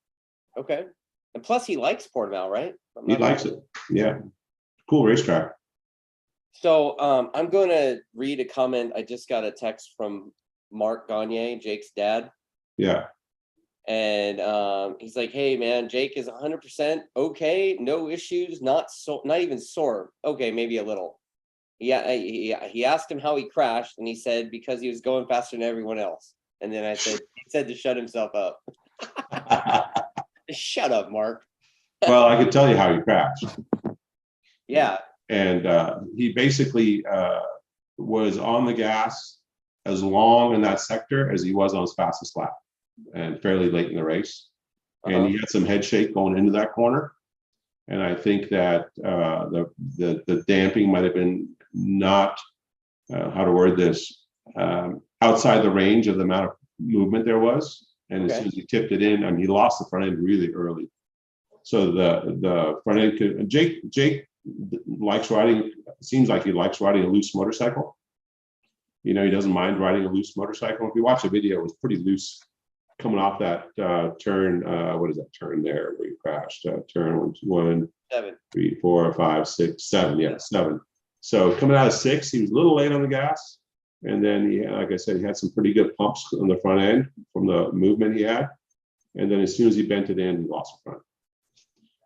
Okay. And plus he likes Portimao, right? He likes it. Yeah. Cool racetrack. So I'm going to read a comment. I just got a text from Mark Gagne, Jake's dad. Yeah. And he's like, hey man, Jake is 100% okay, no issues, not even sore. Okay, maybe a little. Yeah, he asked him how he crashed, and he said because he was going faster than everyone else. And then he said to shut himself up. Shut up, Mark. Well, I could tell you how he crashed. Yeah. And he basically was on the gas as long in that sector as he was on his fastest lap, and fairly late in the race. And he had some head shake going into that corner. And I think that the damping might have been not, how to word this, outside the range of the amount of movement there was. And as soon as he tipped it in, I mean, he lost the front end really early. So the front end could, Jake likes riding, seems like he likes riding a loose motorcycle. He doesn't mind riding a loose motorcycle. If you watch the video, it was pretty loose coming off that turn. What is that turn there where you crashed? Turn 1, 7, 3, 4, 5, 6, 7. Yeah, 7. So coming out of 6, he was a little late on the gas. And then, like I said, he had some pretty good pumps on the front end from the movement he had. And then as soon as he bent it in, he lost the front.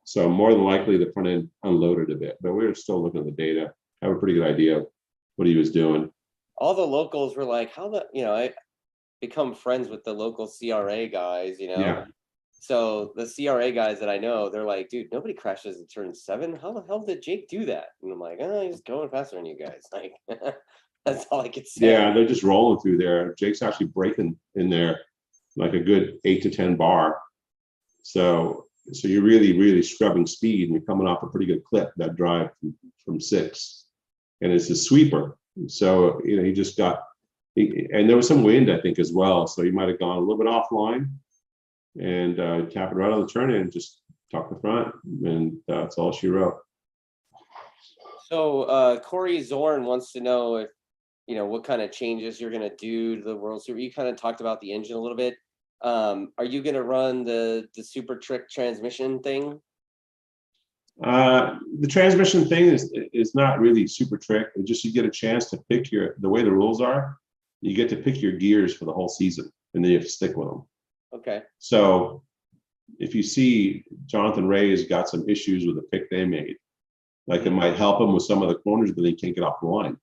So more than likely, the front end unloaded a bit. But we were still looking at the data, have a pretty good idea of what he was doing. All the locals were like, I become friends with the local CRA guys, Yeah. So the CRA guys that I know, they're like, dude, nobody crashes in turn 7. How the hell did Jake do that? And I'm like, he's going faster than you guys. Like, that's all I could say. Yeah, they're just rolling through there. Jake's actually braking in there like a good 8 to 10 bar. So you're really, really scrubbing speed, and you're coming off a pretty good clip, that drive from 6. And it's a sweeper. So, he just got, and there was some wind, I think, as well. So he might have gone a little bit offline and tap it right on the turn in, just tuck the front, and that's all she wrote. So Corey Zorn wants to know if, what kind of changes you're going to do to the World Series. You kind of talked about the engine a little bit. Are you going to run the super trick transmission thing? The transmission thing is not really super trick. It's just you get a chance to pick the way the rules are, you get to pick your gears for the whole season, and then you have to stick with them. Okay. So if you see Jonathan Ray's got some issues with the pick they made, like it might help him with some of the corners, but they can't get off the line.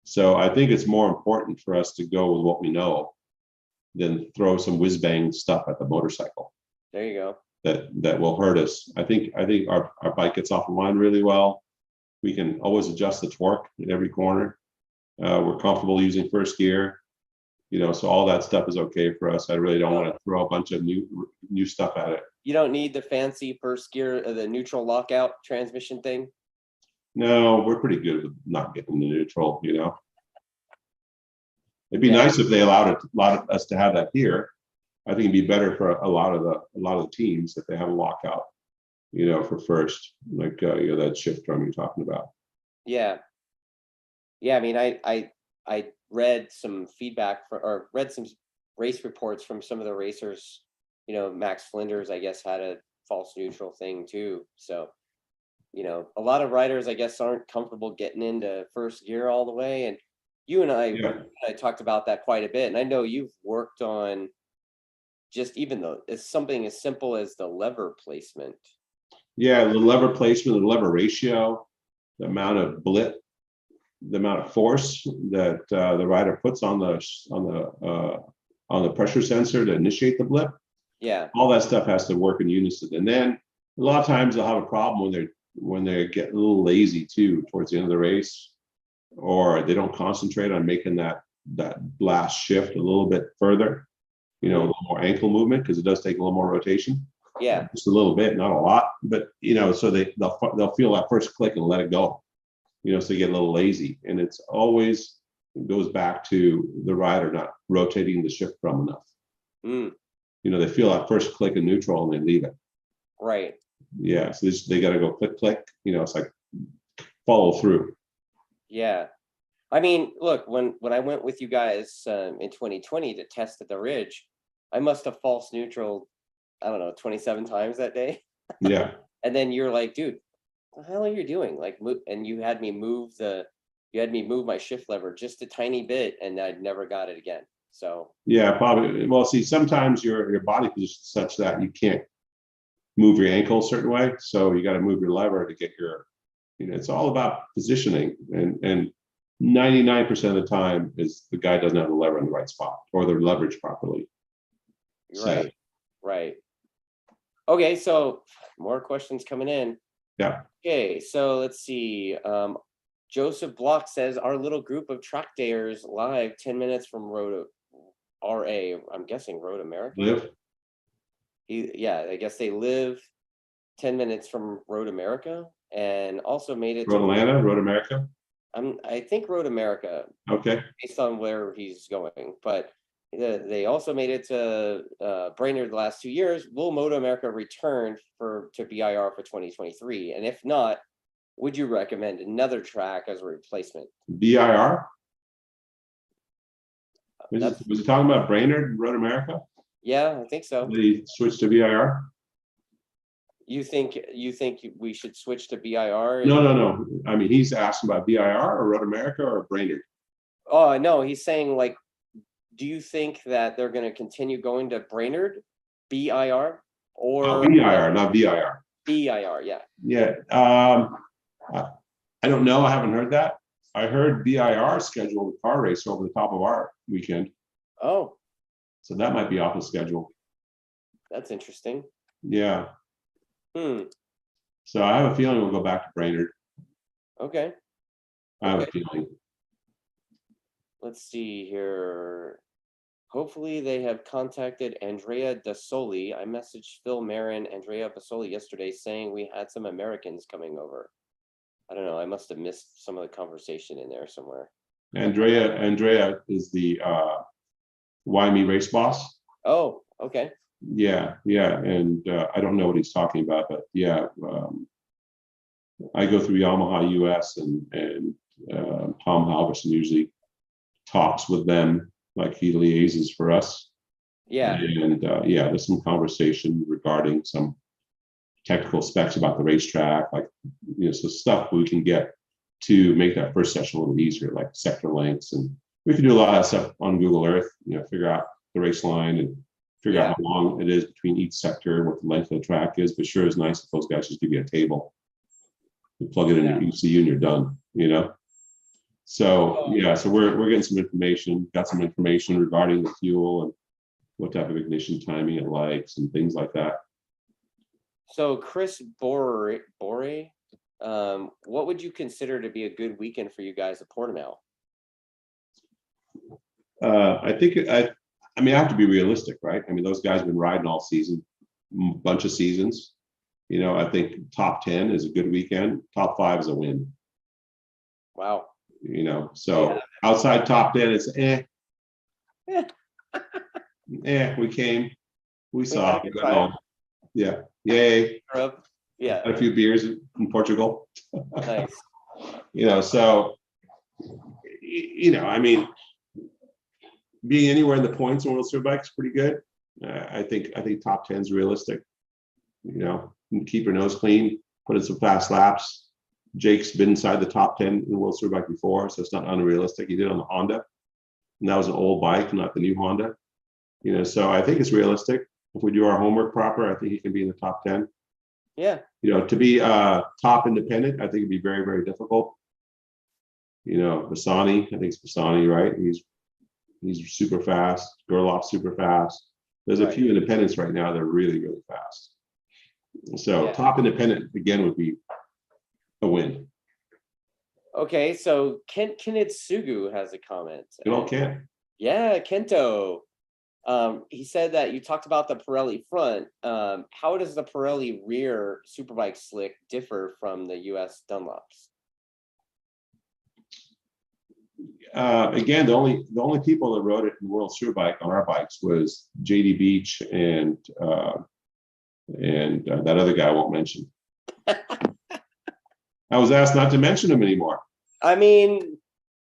So I think it's more important for us to go with what we know than throw some whiz bang stuff at the motorcycle. There you go. That will hurt us. I think our bike gets off the line really well. We can always adjust the torque at every corner. We're comfortable using first gear, so all that stuff is okay for us. I really don't want to throw a bunch of new stuff at it. You don't need the fancy first gear, the neutral lockout transmission thing. No, we're pretty good with not getting the neutral. It'd be nice if they allowed us to have that here. I think it'd be better for a lot of the teams if they have a lockout, for first, like that shift drum you're talking about. Yeah. I mean, I read some feedback or read some race reports from some of the racers. Max Flinders, I guess, had a false neutral thing too. So, a lot of riders, I guess, aren't comfortable getting into first gear all the way. And you and I talked about that quite a bit. And I know you've worked on just even though it's something as simple as the lever placement. Yeah, the lever placement, the lever ratio, the amount of blip, the amount of force that the rider puts on the pressure sensor to initiate the blip. Yeah, all that stuff has to work in unison. And then a lot of times they'll have a problem when they get a little lazy too towards the end of the race, or they don't concentrate on making that last shift a little bit further. A little more ankle movement, because it does take a little more rotation. Yeah, just a little bit, not a lot, but so they'll feel that first click and let it go. So they get a little lazy, and it goes back to the rider not rotating the shift drum enough. They feel that first click in neutral and they leave it. Right. Yeah, so they got to go click. It's like follow through. Yeah. I mean, look, when I went with you guys in 2020 to test at the Ridge, I must have false neutral, I don't know, 27 times that day. Yeah. And then you're like, dude, what the hell are you doing? Like, and you had me move my shift lever just a tiny bit, and I never got it again. So yeah, probably. Well, see, sometimes your body position is such that you can't move your ankle a certain way, so you got to move your lever to get your. It's all about positioning, and 99% of the time is the guy doesn't have the lever in the right spot or the leverage properly. Right. Right. Okay, so more questions coming in. Yeah. Okay, so let's see. Joseph Block says our little group of track dayers live 10 minutes from RA. I'm guessing Road America. Live. I guess they live 10 minutes from Road America, and also made it Road Atlanta, Road America. I think Road America. Okay. Based on where he's going, but they also made it to Brainerd the last 2 years. Will MotoAmerica return to BIR for 2023? And if not, would you recommend another track as a replacement? BIR? Was he talking about Brainerd, Road America? Yeah, I think so. Did he switch to BIR? You think we should switch to BIR? No. I mean, he's asking about BIR or Road America or Brainerd. Oh no, he's saying, like, do you think that they're going to continue going to Brainerd, BIR, or BIR, not VIR? BIR, yeah. Yeah. I don't know. I haven't heard that. I heard BIR scheduled a car race over the top of our weekend. Oh. So that might be off the schedule. That's interesting. Yeah. So I have a feeling we'll go back to Brainerd. Okay. I have a feeling. Let's see here. Hopefully they have contacted Andrea Dasoli. I messaged Phil Marin, Andrea Dasoli yesterday saying we had some Americans coming over. I don't know. I must have missed some of the conversation in there somewhere. Andrea is the Wyoming race boss. Oh, okay. Yeah. And I don't know what he's talking about, but yeah, I go through Yamaha US and Tom Halverson usually talks with them, like he liaises for us. Yeah. And there's some conversation regarding some technical specs about the racetrack, like, so stuff we can get to make that first session a little easier, like sector lengths, and we can do a lot of stuff on Google Earth, figure out the race line and figure out how long it is between each sector, what the length of the track is. But sure is nice if those guys just give you a table, you plug it in your ECU and you're done, So so we're getting some information, got some information regarding the fuel and what type of ignition timing it likes and things like that. So Chris Bore, what would you consider to be a good weekend for you guys at Portimao? I think I mean, I have to be realistic, right? I mean, those guys have been riding all season, bunch of seasons. You know, I think top 10 is a good weekend. Top 5 is a win. Wow. You know, so outside top 10, it's we came, we saw, we got home. Yeah, yay. Yeah, Had a few beers in Portugal. nice. You know, so you know, I mean, being anywhere in the points on World Superbike is pretty good. I think top 10 is realistic. You know, keep your nose clean, put in some fast laps. Jake's been inside the top 10 in the World Superbike before, so it's not unrealistic. He did on the Honda, and that was an old bike, not the new Honda. You know, so I think it's realistic. If we do our homework proper, I think he can be in the top 10. Yeah. You know, to be top independent, I think it'd be very, very difficult. You know, Bassani, I think it's Bassani, right? He's super fast. Gerloff's super fast. There's a few independents right now that are really, really fast. So top independent again would be a win. Okay, so Kenitsugu has a comment. You all can. Yeah, Kento. He said that you talked about the Pirelli front. How does the Pirelli rear Superbike slick differ from the US Dunlops? Again, the only people that rode it in World Superbike on our bikes was JD Beach and that other guy I won't mention. I was asked not to mention him anymore. I mean,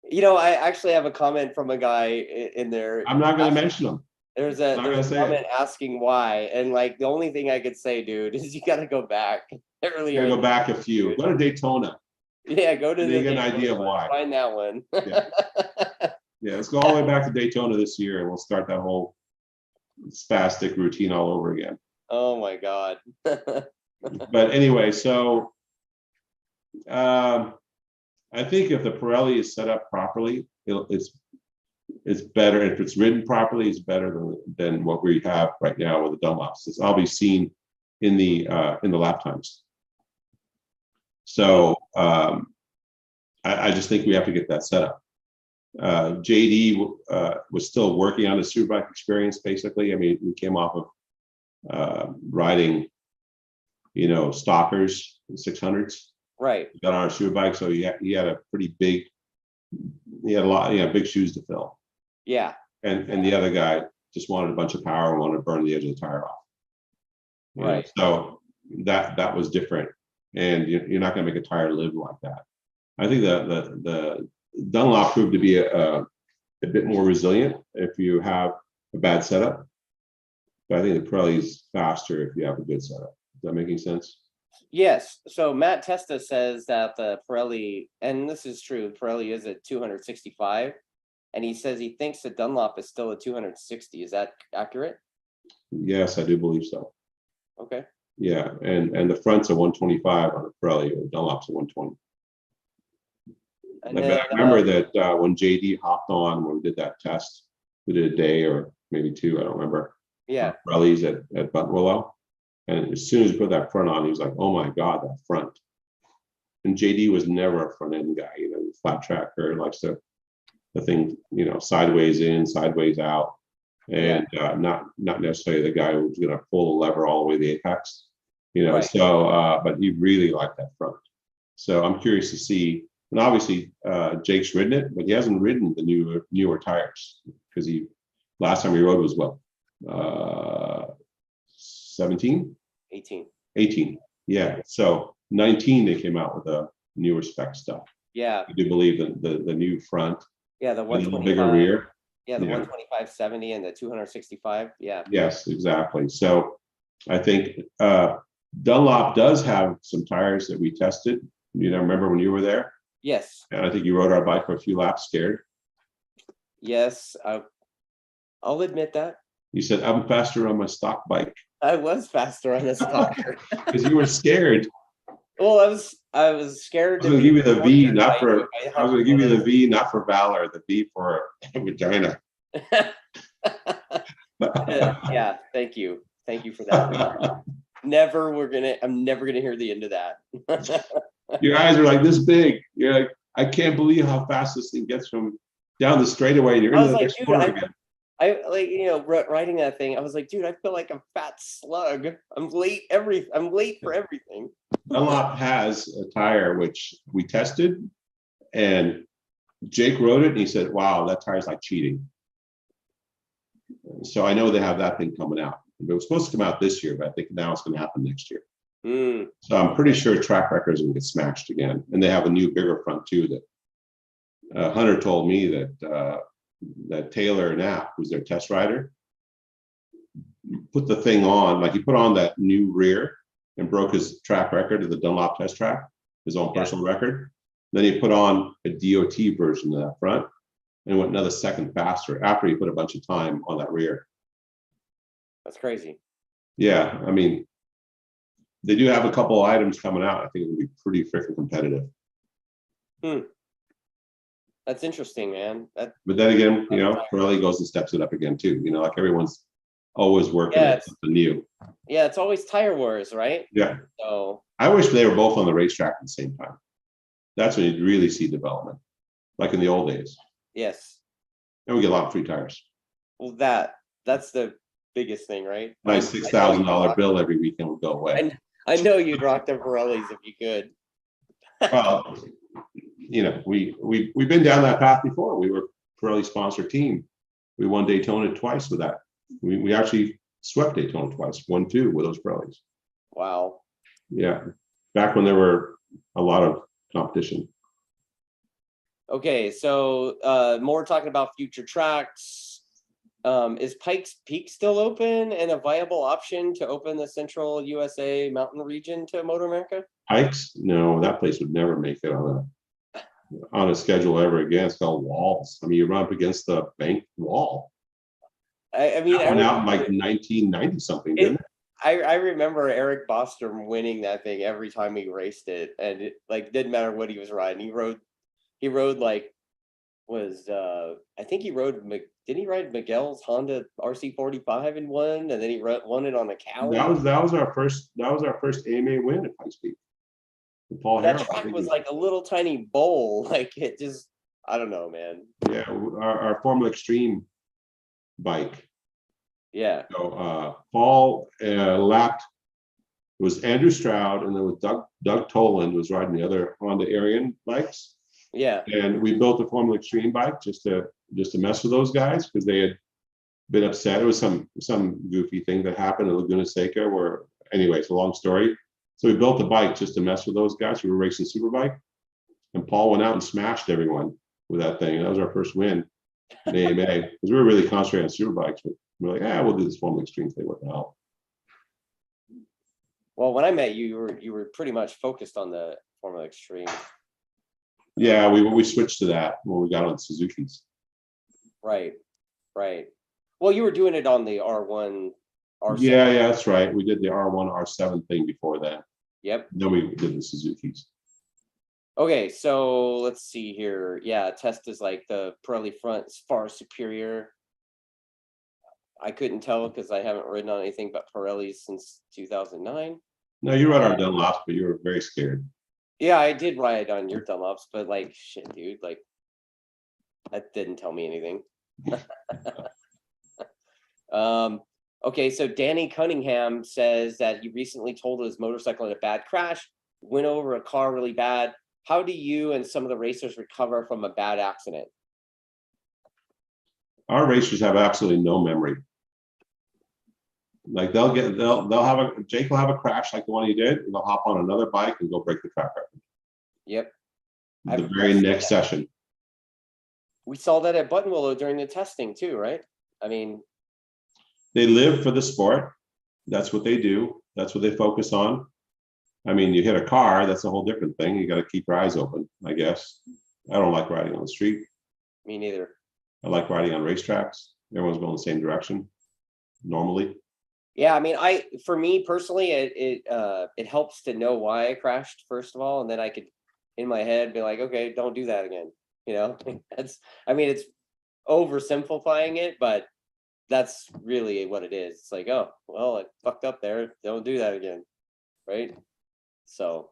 you know, I actually have a comment from a guy in there. I'm not going to mention him. There's a comment asking why, and like the only thing I could say, dude, is you got to go back earlier. You got to go back a few. Go to Daytona. Yeah, go to you get an idea of why. Find that one. Yeah, let's go all the way back to Daytona this year, and we'll start that whole spastic routine all over again. Oh my God. But anyway, so I think if the Pirelli is set up properly, it's better. If it's ridden properly, it's better than what we have right now with the Dunlops. It's obviously seen in the lap times. So I just think we have to get that set up. JD was still working on his Superbike experience, basically. I mean, we came off of riding, you know, Stalkers, 600s. Right. Got on our Superbike, so he had a pretty big, he had a lot, you know, big shoes to fill. Yeah. And the other guy just wanted a bunch of power and wanted to burn the edge of the tire off. Right. So that was different. And you're not going to make a tire live like that. I think the Dunlop proved to be a bit more resilient if you have a bad setup. But I think the Pirelli's faster if you have a good setup. Is that making sense? Yes. So Matt Testa says that the Pirelli, and this is true, Pirelli is a 265, and he says he thinks the Dunlop is still a 260. Is that accurate? Yes, I do believe so. Okay. Yeah, and the front's a 125 on the Pirelli, the Dunlop's a 120. And I remember that when JD hopped on when we did that test, we did a day or maybe two, I don't remember. Yeah. Pirelli's at Buttonwillow. And as soon as he put that front on, he was like, oh my God, that front. And JD was never a front end guy, you know, flat tracker, likes the thing, you know, sideways in, sideways out. And not necessarily the guy who's going to pull the lever all the way to the apex, you know. Right. So, but he really liked that front. So I'm curious to see. And obviously, Jake's ridden it, but he hasn't ridden the newer tires because last time he rode was what, 17? 18. Yeah. So 19 they came out with a newer spec stuff. Yeah. I do believe the new front. Yeah, the 125. Bigger rear. Yeah, the 125/70 and the 265. Yeah. Yes, exactly. So I think Dunlop does have some tires that we tested. You know, remember when you were there? Yes. And I think you rode our bike for a few laps scared. Yes, I'll admit that. You said, I'm faster on my stock bike. I was faster on the stalker. Because you were scared. Well, I was scared. I was going to give you the V, not for. I was going to give you the V, not for valor. The V for vagina. Yeah, thank you for that. I'm never gonna hear the end of that. Your eyes are like this big. You're like, I can't believe how fast this thing gets from down the straightaway, and you're I into was the like, next dude, corner again. I like, riding that thing. I was like, dude, I feel like a fat slug. I'm late for everything. Dunlop has a tire which we tested, and Jake rode it, and he said, "Wow, that tire's like cheating." So I know they have that thing coming out. It was supposed to come out this year, but I think now it's going to happen next year. So I'm pretty sure Track Records going to get smashed again, and they have a new bigger front too. That Hunter told me that Taylor Knapp, who's their test rider, put the thing on, like he put on that new rear and broke his track record of the Dunlop test track, his own personal record. Then he put on a DOT version of that front and went another second faster after he put a bunch of time on that rear. That's crazy. Yeah, I mean, they do have a couple of items coming out. I think it would be pretty freaking competitive. That's interesting, man. But then again, Pirelli goes and steps it up again too. Like everyone's always working on something new. Yeah, it's always tire wars, right? Yeah. So I wish they were both on the racetrack at the same time. That's when you'd really see development, like in the old days. Yes. And we get a lot of free tires. Well, that's the biggest thing, right? Nice $6,000 bill every weekend would go away. And I know you'd rock the Pirellis if you could. Well, we've been down that path before. We were a Pirelli sponsored team. We won Daytona twice with that. We actually swept Daytona twice, 1-2 with those Pirellis. Wow. Yeah, back when there were a lot of competition. Okay, so more talking about future tracks. Is Pikes Peak still open and a viable option to open the Central USA mountain region to MotoAmerica? Pikes? No, that place would never make it on a schedule ever again. It's called Walls. I mean, you run up against the bank wall. I mean, that went out in like 1990 something, didn't it? I remember Eric Bostrom winning that thing every time he raced it, and it didn't matter what he was riding. He rode like I think he rode didn't he ride Miguel's Honda RC45 and won, and then he won it on a Cali. That was our first AMA win at Pikes Peak. Paul that Harrell, track was like a little tiny bowl, like it just, I don't know, man. Yeah, our Formula Extreme bike. Yeah. So Paul lapped. It was Andrew Stroud, and then with Doug Toland was riding the other Honda Arian bikes. Yeah. And we built a Formula Extreme bike just to mess with those guys because they had been upset. It was some goofy thing that happened at Laguna Seca where, anyway, it's a long story. So we built a bike just to mess with those guys. We were racing Superbike, and Paul went out and smashed everyone with that thing. That was our first win in AMA because we were really concentrating on Superbikes. But we're like, we'll do this Formula Extreme thing. What the hell? Well, when I met you, you were pretty much focused on the Formula Extreme. Yeah, we switched to that when we got on Suzuki's. Right. Well, you were doing it on the R1, R7. Yeah, that's right. We did the R1, R7 thing before that. Yep. Then we did the Suzuki's. Okay, so let's see here. Yeah, test is like the Pirelli front is far superior. I couldn't tell because I haven't ridden on anything but Pirellis since 2009. No, you rode on Dunlops, but you were very scared. Yeah, I did ride on your Dunlops, but like, shit, dude, like, that didn't tell me anything. Okay, so Danny Cunningham says that he recently totaled his motorcycle in a bad crash, went over a car really bad. How do you and some of the racers recover from a bad accident? Our racers have absolutely no memory. Like Jake will have a crash like the one he did, and they'll hop on another bike and go break the track record. Yep. The very next session. We saw that at Buttonwillow during the testing too, right? I mean, they live for the sport. That's what they do. That's what they focus on. I mean, you hit a car, that's a whole different thing. You got to keep your eyes open, I guess. I don't like riding on the street. Me neither. I like riding on racetracks. Everyone's going the same direction normally. Yeah, I mean, for me personally, it helps to know why I crashed first of all, and then I could, in my head, be like, okay, don't do that again. It's oversimplifying it, but that's really what it is. It's like, oh, well, I fucked up there. Don't do that again, right? So,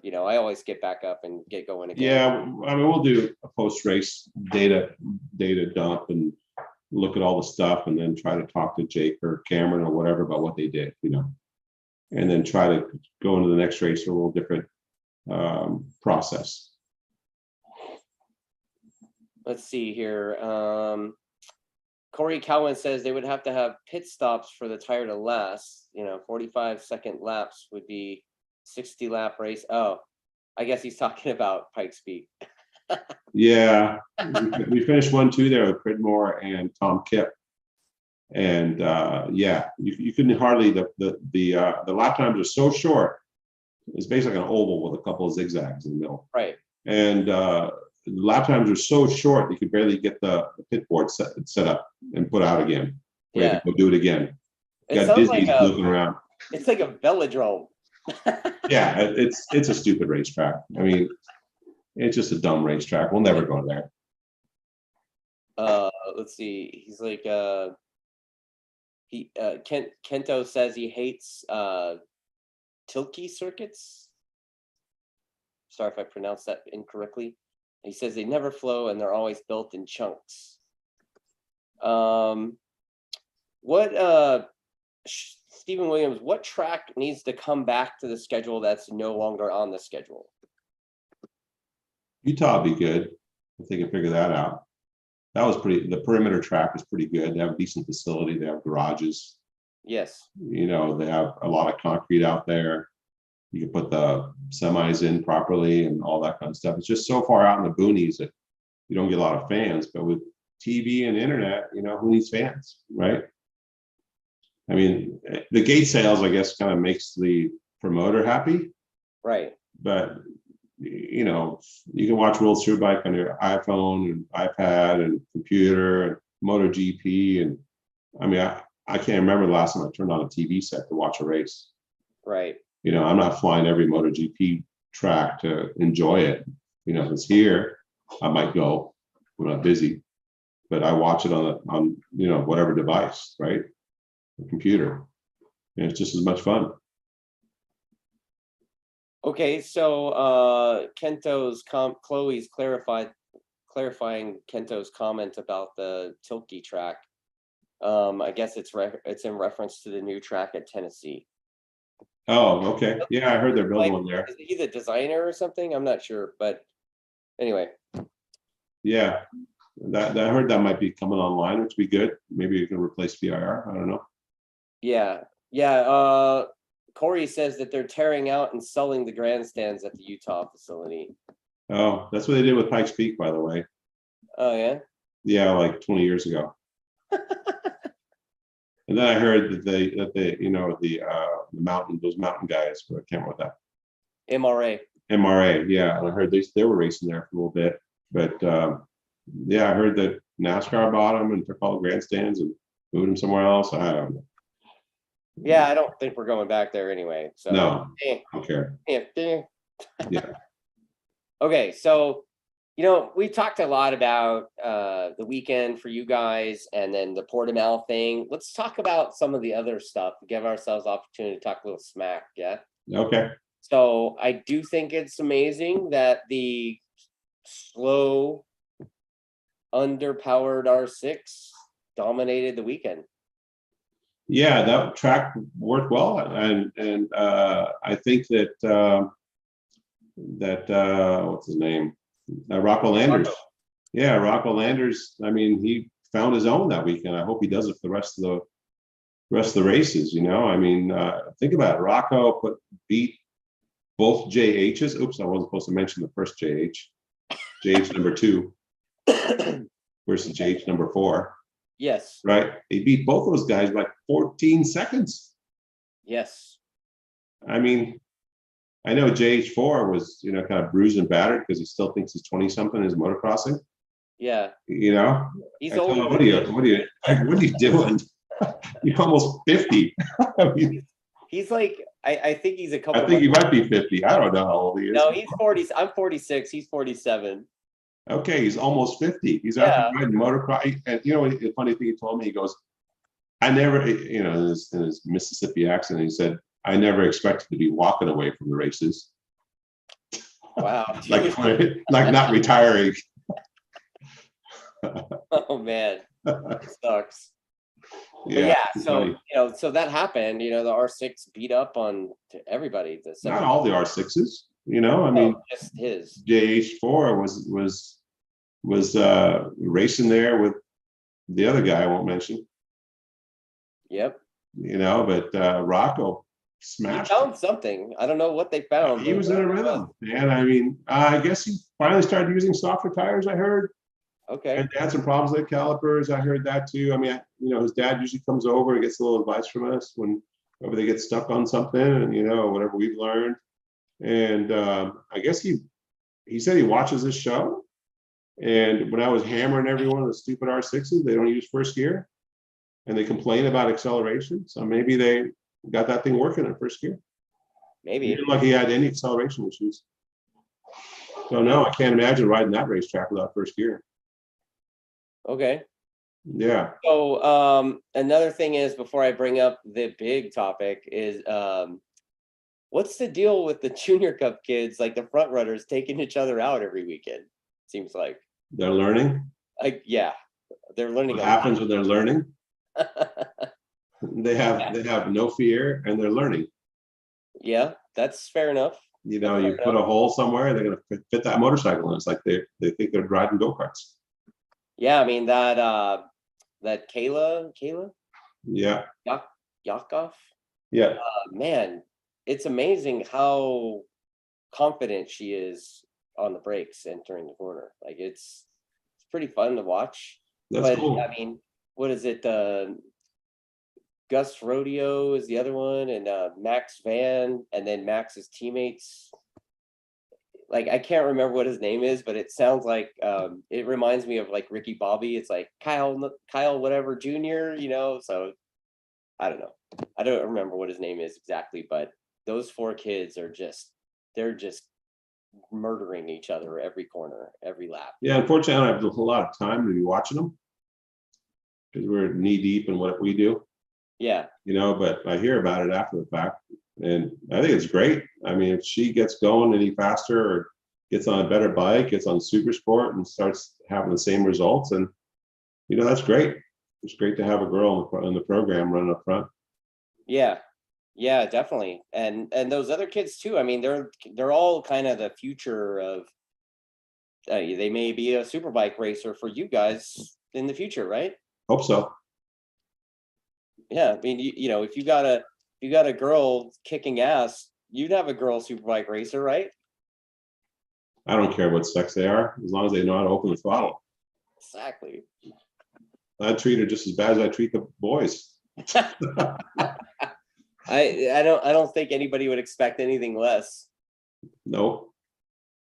I always get back up and get going again. Yeah, I mean, we'll do a post-race data dump and look at all the stuff, and then try to talk to Jake or Cameron or whatever about what they did, and then try to go into the next race a little different process. Let's see here. Corey Cowan says they would have to have pit stops for the tire to last. 45-second laps would be 60-lap race. Oh, I guess he's talking about Pikes Peak. Yeah, we finished 1-2 there with Pridmore and Tom Kipp, and yeah, you couldn't hardly the lap times are so short. It's basically an oval with a couple of zigzags in the middle, right? And the lap times are so short you could barely get the pit board set up and put out again. We had to go do it again. It Got sounds Disney's like looking around. It's like a velodrome. Yeah, it's a stupid racetrack. I mean, it's just a dumb racetrack. We'll never go there. Let's see. He's like Kento says he hates Tilke circuits. Sorry if I pronounced that incorrectly. He says they never flow and they're always built in chunks. Stephen Williams, what track needs to come back to the schedule that's no longer on the schedule? Utah would be good if they can figure that out. That was the perimeter track is pretty good. They have a decent facility. They have garages. Yes. They have a lot of concrete out there. You can put the semis in properly and all that kind of stuff. It's just so far out in the boonies that you don't get a lot of fans. But with TV and internet, who needs fans, right? I mean, the gate sales, I guess, kind of makes the promoter happy. Right. But, you can watch World Superbike on your iPhone and iPad and computer and MotoGP. And I mean, I can't remember the last time I turned on a TV set to watch a race. Right. I'm not flying every MotoGP track to enjoy it. If it's here, I might go when I'm busy, but I watch it on whatever device, right? The computer. And it's just as much fun. Okay, so Kento's Chloe's clarifying Kento's comment about the Tilke track. I guess it's in reference to the new track at Tennessee. Oh, okay. Yeah, I heard they're building one there. Is he the designer or something? I'm not sure, but anyway. Yeah, I heard that might be coming online, which would be good. Maybe you can replace VIR. I don't know. Yeah. Corey says that they're tearing out and selling the grandstands at the Utah facility. Oh, that's what they did with Pikes Peak, by the way. Oh yeah. Yeah, like 20 years ago. And then I heard that those mountain guys, but I can't remember that. MRA, yeah. And I heard they were racing there for a little bit. But yeah, I heard that NASCAR bought them and took all the grandstands and moved them somewhere else. I don't know. Yeah, I don't think we're going back there anyway. So no, I don't care. Yeah. Okay, so we talked a lot about the weekend for you guys and then the Portimao thing. Let's talk about some of the other stuff, give ourselves opportunity to talk a little smack. Yeah. Okay. So I do think it's amazing that the slow, underpowered R6 dominated the weekend. Yeah, that track worked well, and I think that what's his name? Rocco Landers. Yeah, Rocco Landers. I mean, he found his own that weekend. I hope he does it for the rest of the races. I mean, think about it. Rocco beat both JHs. Oops, I wasn't supposed to mention the first JH. JH number 2 versus JH number 4. Yes. Right. He beat both those guys by 14 seconds. Yes. I mean, I know JH4 was, kind of bruised and battered because he still thinks he's 20-something in his motocrossing. Yeah. He's older. What are you doing? You're almost 50. I mean, he's like, I think he's a couple. I think he might be 50. I don't know how old he is. No, he's 40. I'm 46. He's 47. Okay, he's almost 50. He's out there riding motocross. And the funny thing he told me, he goes, I never, in his Mississippi accent, he said, I never expected to be walking away from the races. Wow. like not retiring. Oh man, it sucks. But Yeah, yeah, so funny. so that happened. The R6 beat up on everybody. The Not 7, all the R6s. I mean, just his. JH4 was racing there with the other guy I won't mention. Yep. But Rocco He smashed. found something. I don't know what they found. He but was in a whatever it was. rhythm, man. I mean, I guess he finally started using softer tires, I heard. Okay. And they had some problems with calipers. I heard that too. I mean, his dad usually comes over and gets a little advice from us whenever they get stuck on something, and whatever we've learned. And I guess he said he watches this show. And when I was hammering every one of the stupid R6s, they don't use first gear, and they complain about acceleration. So maybe they got that thing working in first gear. Maybe. He didn't look like he had any acceleration issues. So no, I can't imagine riding that racetrack without first gear. Okay. Yeah. So another thing is, before I bring up the big topic, is what's the deal with the Junior Cup kids, like the front runners, taking each other out every weekend? Seems like They're learning. yeah, they're learning. What happens when they're learning? They have no fear, and they're learning. Yeah, that's fair enough. You put a hole somewhere, they're gonna fit that motorcycle in. It's like they think they're driving go-karts. Yeah, I mean that Kayla, Yeah. Yakov. Yeah. Man, it's amazing how confident she is on the brakes entering the corner. Like it's pretty fun to watch. That's cool. I mean, what is it? Gus Rodeo is the other one, and Max Van, and then Max's teammates. Like I can't remember what his name is, but it sounds like it reminds me of like Ricky Bobby. It's like Kyle whatever Jr. So I don't know. I don't remember what his name is exactly, but those 4 kids are they're just murdering each other every corner, every lap. Yeah, unfortunately, I don't have a lot of time to be watching them because we're knee deep in what we do. Yeah. But I hear about it after the fact, and I think it's great. I mean, if she gets going any faster or gets on a better bike, gets on super sport and starts having the same results, and that's great. It's great to have a girl in the program running up front. Yeah, definitely. And those other kids too. I mean, they're all kind of the future of. They may be a Superbike racer for you guys in the future, right? Hope so. Yeah, I mean, if you got a girl kicking ass, you'd have a girl Superbike racer, right? I don't care what sex they are, as long as they know how to open the throttle. Exactly. I treat her just as bad as I treat the boys. I don't think anybody would expect anything less. No.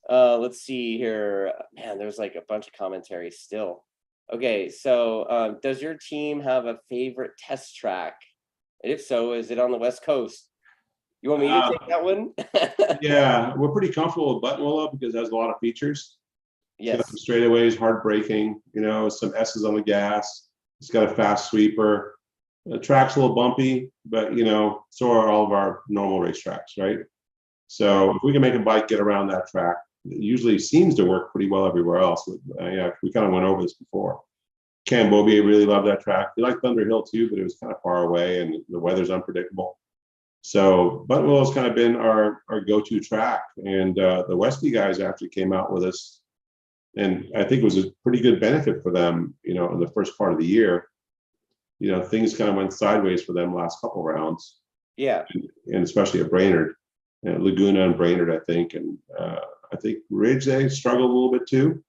Let's see here. Man, there's like a bunch of commentary still. Okay, so does your team have a favorite test track? And if so, is it on the West Coast? You want me to take that one? Yeah, we're pretty comfortable with Buttonwillow because it has a lot of features. Yes. It's got some straightaways, hard braking, some S's on the gas. It's got a fast sweeper. The track's a little bumpy, but so are all of our normal race tracks, right? So if we can make a bike get around that track, it usually seems to work pretty well everywhere else. Yeah, we kind of went over this before. Cam Bobier really loved that track. He liked Thunder Hill too, but it was kind of far away and the weather's unpredictable. So Buttonwillow's kind of been our go-to track. And the Westy guys actually came out with us. And I think it was a pretty good benefit for them, in the first part of the year. Things kind of went sideways for them last couple rounds. Yeah. And especially at Brainerd, Laguna and Brainerd, I think. And I think Ridge, they struggled a little bit too.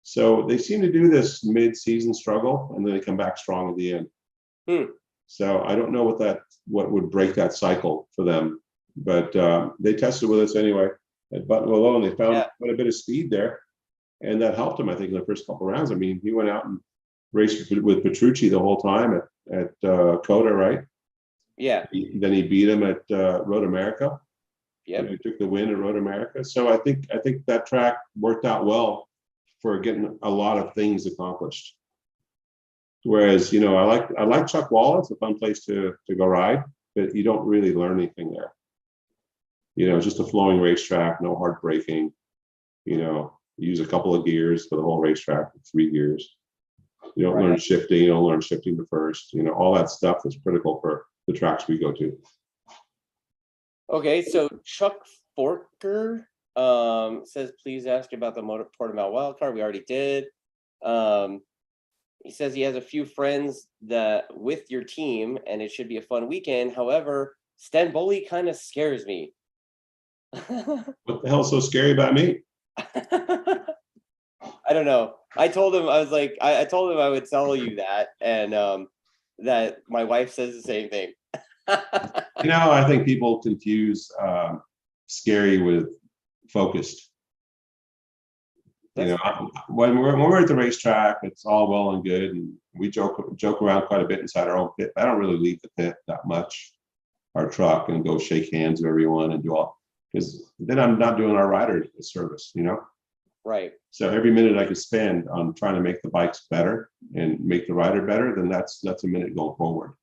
So they seem to do this mid-season struggle, and then they come back strong at the end. So I don't know what would break that cycle for them, but they tested with us anyway at Buttonwillow, and they found quite a bit of speed there, and that helped him, I think, in the first couple of rounds. I mean, he went out and raced with Petrucci the whole time at Coda, right? Yeah. Then he beat him at Road America. Yeah. He took the win at Road America. So I think that track worked out well for getting a lot of things accomplished. Whereas, I like Chuck Wall. It's a fun place to go ride, but you don't really learn anything there. It's just a flowing racetrack, no hard braking. You know, use a couple of gears for the whole racetrack, 3 gears. You don't Right. learn shifting. You don't learn shifting to first. You know, all that stuff is critical for the tracks we go to. Okay, so Chuck Forker says, please ask about the Portimao Wild Card. We already did. He says he has a few friends that with your team, and it should be a fun weekend. However, Stanboli kind of scares me. What the hell's so scary about me? I don't know. I told him, I was like, I told him I would tell you that, and that my wife says the same thing. You know, I think people confuse scary with focused. You know, when we're at the racetrack, it's all well and good, and we joke around quite a bit inside our own pit. I don't really leave the pit that much, our truck, and go shake hands with everyone and do all, because then I'm not doing our rider a service, you know. Right. So every minute I could spend on trying to make the bikes better and make the rider better, then that's a minute going forward.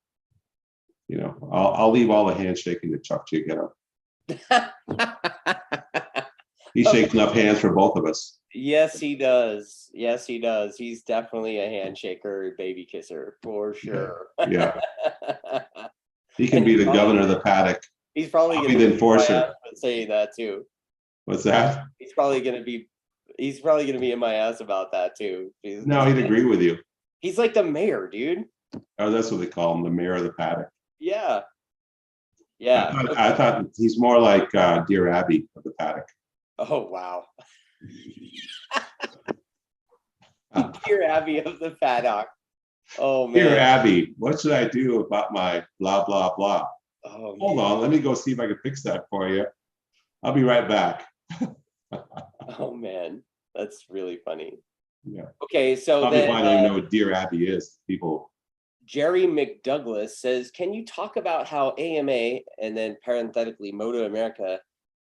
You know, I'll leave all the handshaking to Chuck to get up. He shakes enough hands for both of us. Yes, he does. Yes, he does. He's definitely a handshaker, baby kisser, for sure. Yeah. He can be the governor of the paddock. He's probably I'll going be to the enforcer. saying that too. What's that? He's probably going to be in my ass about that too. No, he'd agree with you. He's like the mayor, dude. Oh, that's what they call him, the mayor of the paddock. Yeah. Yeah. I thought he's more like Dear Abby of the paddock. Oh, wow. Dear Abby of the paddock. Oh, man. Dear Abby, what should I do about my blah, blah, blah? Oh, hold on, let me go see if I can fix that for you. I'll be right back. Oh, man. That's really funny. Yeah. Okay, so I'll then, be fine. I know what Dear Abby is. People. Jerry McDouglas says, can you talk about how AMA, and then parenthetically MotoAmerica,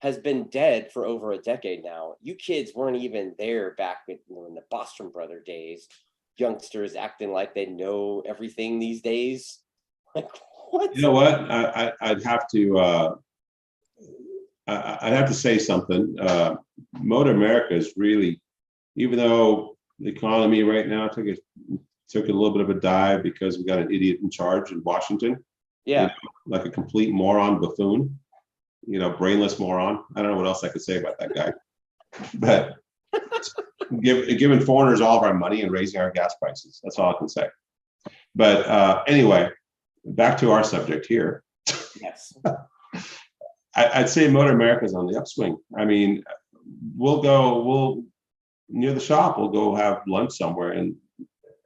has been dead for over a decade now? You kids weren't even there back in the Bostrom Brother days. Youngsters acting like they know everything these days. Like, what? You know what? I'd have to say something. MotoAmerica is really, even though the economy right now took a little bit of a dive because we got an idiot in charge in Washington. Yeah. You know, like a complete moron buffoon, you know, brainless moron. I don't know what else I could say about that guy. But giving foreigners all of our money and raising our gas prices. That's all I can say. But anyway, back to our subject here. Yes. I'd say MotoAmerica is on the upswing. I mean, we'll near the shop, we'll go have lunch somewhere, and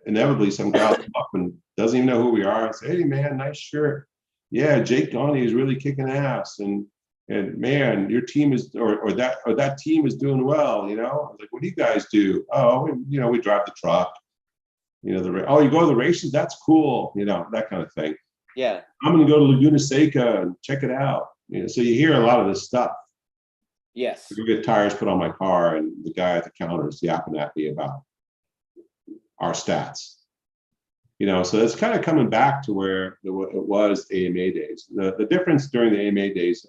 inevitably some guy will come up and doesn't even know who we are and say, hey man, nice shirt. Yeah, Jake Gagne is really kicking ass, and man, your team is or that team is doing well, you know. I was like, what do you guys do? Oh, you know, we drive the truck. You know, oh, you go to the races? That's cool, you know, that kind of thing. Yeah. I'm gonna go to Laguna-Seca and check it out. You know, so you hear a lot of this stuff. Yes. We get tires put on my car, and the guy at the counter is yapping at me about our stats. You know, so it's kind of coming back to where it was AMA days. The difference during the AMA days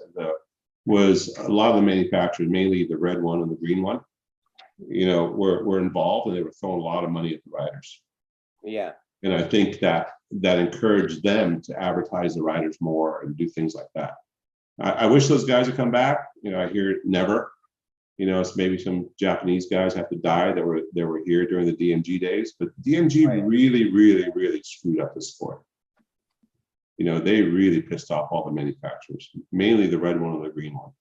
was a lot of the manufacturers, mainly the red one and the green one, you know, were involved, and they were throwing a lot of money at the riders. Yeah. And I think that encouraged them to advertise the riders more and do things like that. I wish those guys would come back. You know, I hear it never. You know, it's maybe some Japanese guys have to die that were here during the DMG days, but DMG really screwed up the sport. You know, they really pissed off all the manufacturers, mainly the red one and the green one.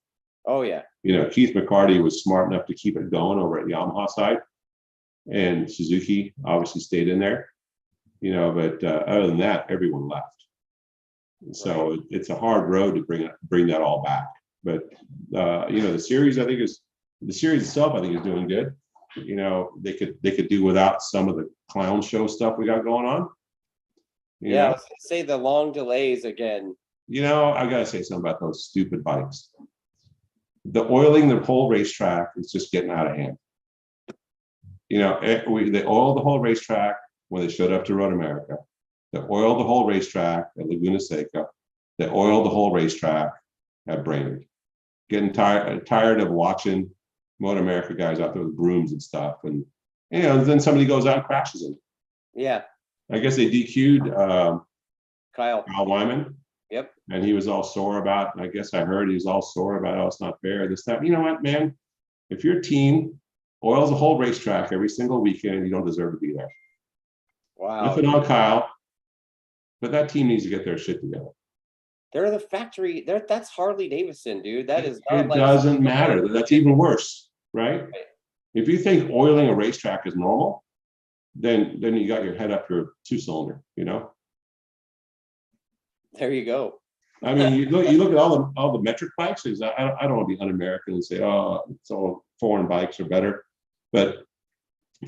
Oh yeah. You know, Keith McCarty was smart enough to keep it going over at Yamaha side, and Suzuki obviously stayed in there. You know, but other than that, everyone left. So it's a hard road to bring that all back. But you know, the series itself, I think, is doing good. You know, they could do without some of the clown show stuff we got going on. Yeah, I was gonna say the long delays again. You know, I gotta say something about those stupid bikes. The oiling the whole racetrack is just getting out of hand. You know, they oiled the whole racetrack when they showed up to Road-America. They oiled the whole racetrack at Laguna-Seca. They oiled the whole racetrack at Brainerd. Getting tired of watching MotoAmerica guys out there with brooms and stuff, and then somebody goes out and crashes in it. Yeah. I guess they DQ'd Kyle. Wyman. Yep. And he was all sore about. I guess I heard he was all sore about, oh, it's not fair. This, that. You know what, man? If your team oils a whole racetrack every single weekend, you don't deserve to be there. Wow. Nothing on Kyle, but that team needs to get their shit together. They're the factory. That's Harley Davidson, dude. That is not It like doesn't matter. That's even worse, right? Right. If you think oiling a racetrack is normal, then you got your head up your two-cylinder, you know? There you go. I mean, you look at all the metric bikes. I don't want to be un-American and say, oh, it's all foreign bikes are better, but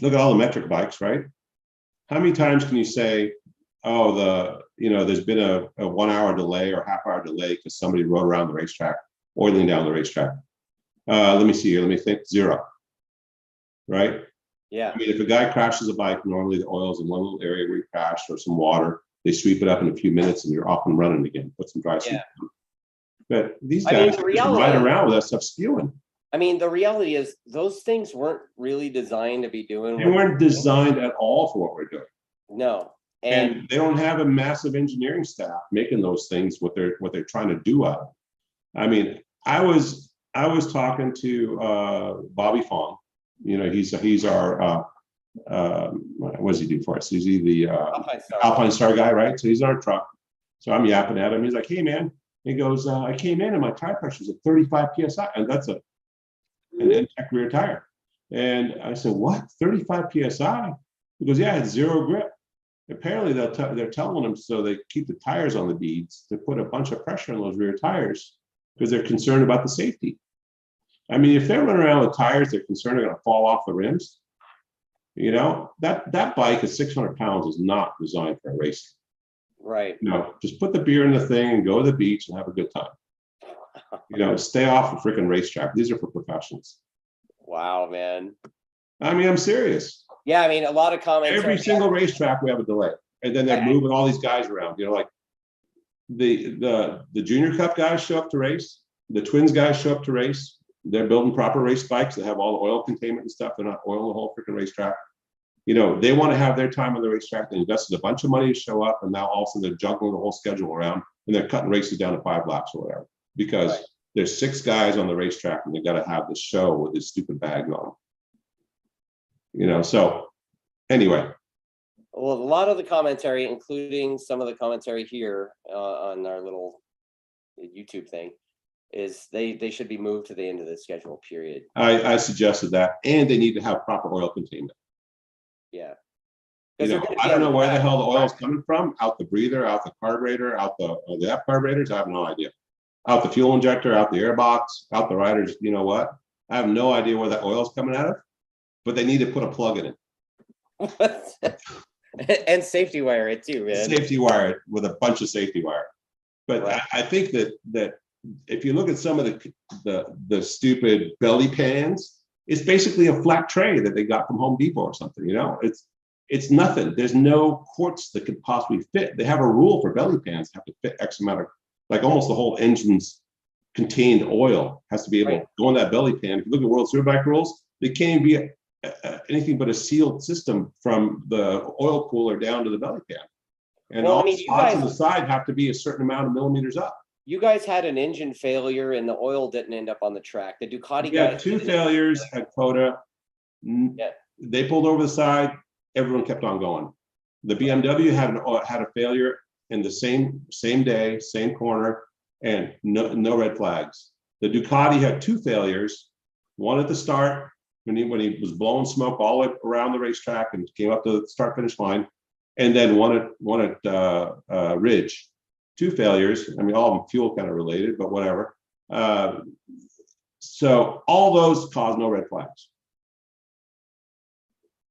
look at all the metric bikes, right? How many times can you say, oh, there's been a 1 hour delay or half-hour delay because somebody rode around the racetrack, oiling down the racetrack? Let me see here. Let me think. 0. Right? Yeah. I mean, if a guy crashes a bike, normally the oil's in one little area where he crashed or some water. They sweep it up in a few minutes and you're off and running again. Put some dry sweep on. But these guys just ride around with that stuff spewing. I mean, the reality is those things weren't really designed to be doing. They weren't designed at all for what we're doing. No. And they don't have a massive engineering staff making those things what they're trying to do out of it. I mean, I was talking to Bobby Fong. You know, he's our what does he do for us? He's the Alpine Star guy, right? So he's our truck. So I'm yapping at him. He's like, hey man, he goes, I came in and my tire pressure is at 35 psi, and that's an Tech rear tire. And I said, what? 35 psi? He goes, yeah, it's 0 grip. Apparently they're telling them so they keep the tires on the beads to put a bunch of pressure on those rear tires because they're concerned about the safety. I mean, if they're running around with tires they're concerned are going to fall off the rims, you know, that bike is 600 pounds is not designed for racing. Right. You know, just put the beer in the thing and go to the beach and have a good time. You know, stay off the freaking racetrack. These are for professionals. Wow, man. I mean, I'm serious. Yeah, I mean, a lot of comments. Every single racetrack we have a delay, and then they're moving all these guys around. You know, like the Junior Cup guys show up to race, the Twins guys show up to race. They're building proper race bikes that have all the oil containment and stuff. They're not oiling the whole freaking racetrack. You know, they want to have their time on the racetrack. They invested a bunch of money to show up, and now all of a sudden they're juggling the whole schedule around, and they're cutting races down to 5 laps or whatever because there's 6 guys on the racetrack, and they got to have this show with this stupid bag on. You know, so anyway. Well, a lot of the commentary, including some of the commentary here on our little YouTube thing, is they should be moved to the end of the schedule, period. I suggested that, and they need to have proper oil containment. Yeah. You know, I don't know where the hell the oil is coming from. Out the breather, out the carburetor, out the F carburetors. I have no idea. Out the fuel injector, out the air box, out the riders. You know what? I have no idea where that oil is coming out of, but they need to put a plug in it. And safety wire it too, man. Safety wire it with a bunch of safety wire. But I think that if you look at some of the stupid belly pans, it's basically a flat tray that they got from Home Depot or something. You know, it's nothing. There's no quarts that could possibly fit. They have a rule for belly pans have to fit X amount of, like almost the whole engine's contained oil has to be able to go in that belly pan. If you look at World Superbike rules, they can't be anything but a sealed system from the oil cooler down to the belly pan. And all the spots on the side have to be a certain amount of millimeters up. You guys had an engine failure and the oil didn't end up on the track. The Ducati guys had 2 failures at Coda. Yeah. They pulled over the side. Everyone kept on going. The BMW had a failure in the same day, same corner, and no red flags. The Ducati had 2 failures. One at the start when he was blowing smoke all the way around the racetrack and came up to the start finish line, and then one at Ridge. 2 failures. I mean, all of them fuel kind of related, but whatever. So all those cause no red flags.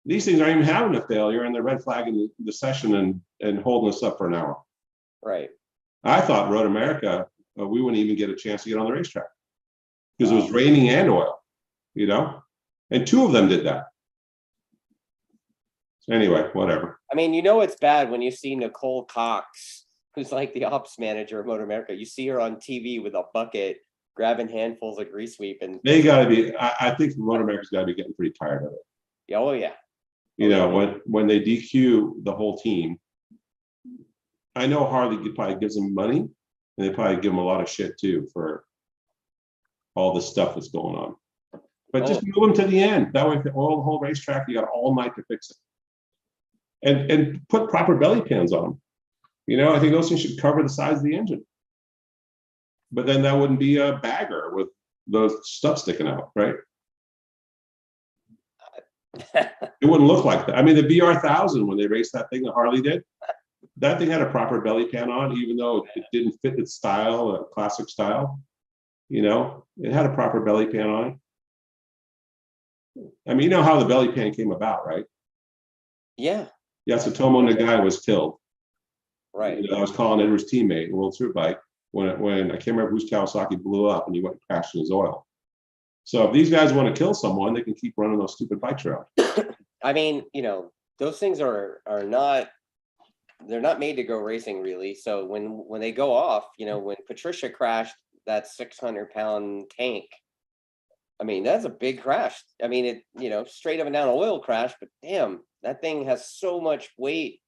These things aren't even having a failure, and they're red flagging the session and holding us up for an hour. Right. I thought Road America, we wouldn't even get a chance to get on the racetrack because it was raining and oil, you know, and 2 of them did that. So anyway, whatever. I mean, you know, it's bad when you see Nicole Cox, who's like the ops manager of MotoAmerica. You see her on TV with a bucket grabbing handfuls of grease sweep and They got to be. I think MotoAmerica's got to be getting pretty tired of it. yeah, oh yeah. You know, when they DQ the whole team, I know Harley probably gives them money, and they probably give them a lot of shit too for all the stuff that's going on. But just move them to the end. That way, if the whole racetrack, you got all night to fix it, and put proper belly pans on them. You know, I think those things should cover the sides of the engine. But then that wouldn't be a bagger with those stuff sticking out, right? It wouldn't look like that. I mean, the BR1000, when they raced that thing that Harley did, that thing had a proper belly pan on, even though it didn't fit its style, classic style. You know, it had a proper belly pan on it. I mean, you know how the belly pan came about, right? Yeah. Yasutomo Nagai was killed. Right. You know, I was calling Edward's teammate in World Superbike when I can't remember whose Kawasaki blew up and he went and crashed in his oil. So if these guys want to kill someone, they can keep running those stupid bikes around. I mean, you know, those things are not, they're not made to go racing really. So when they go off, you know, when Patricia crashed that 600-pound tank, I mean, that's a big crash. I mean, it, you know, straight up and down oil crash, but damn, that thing has so much weight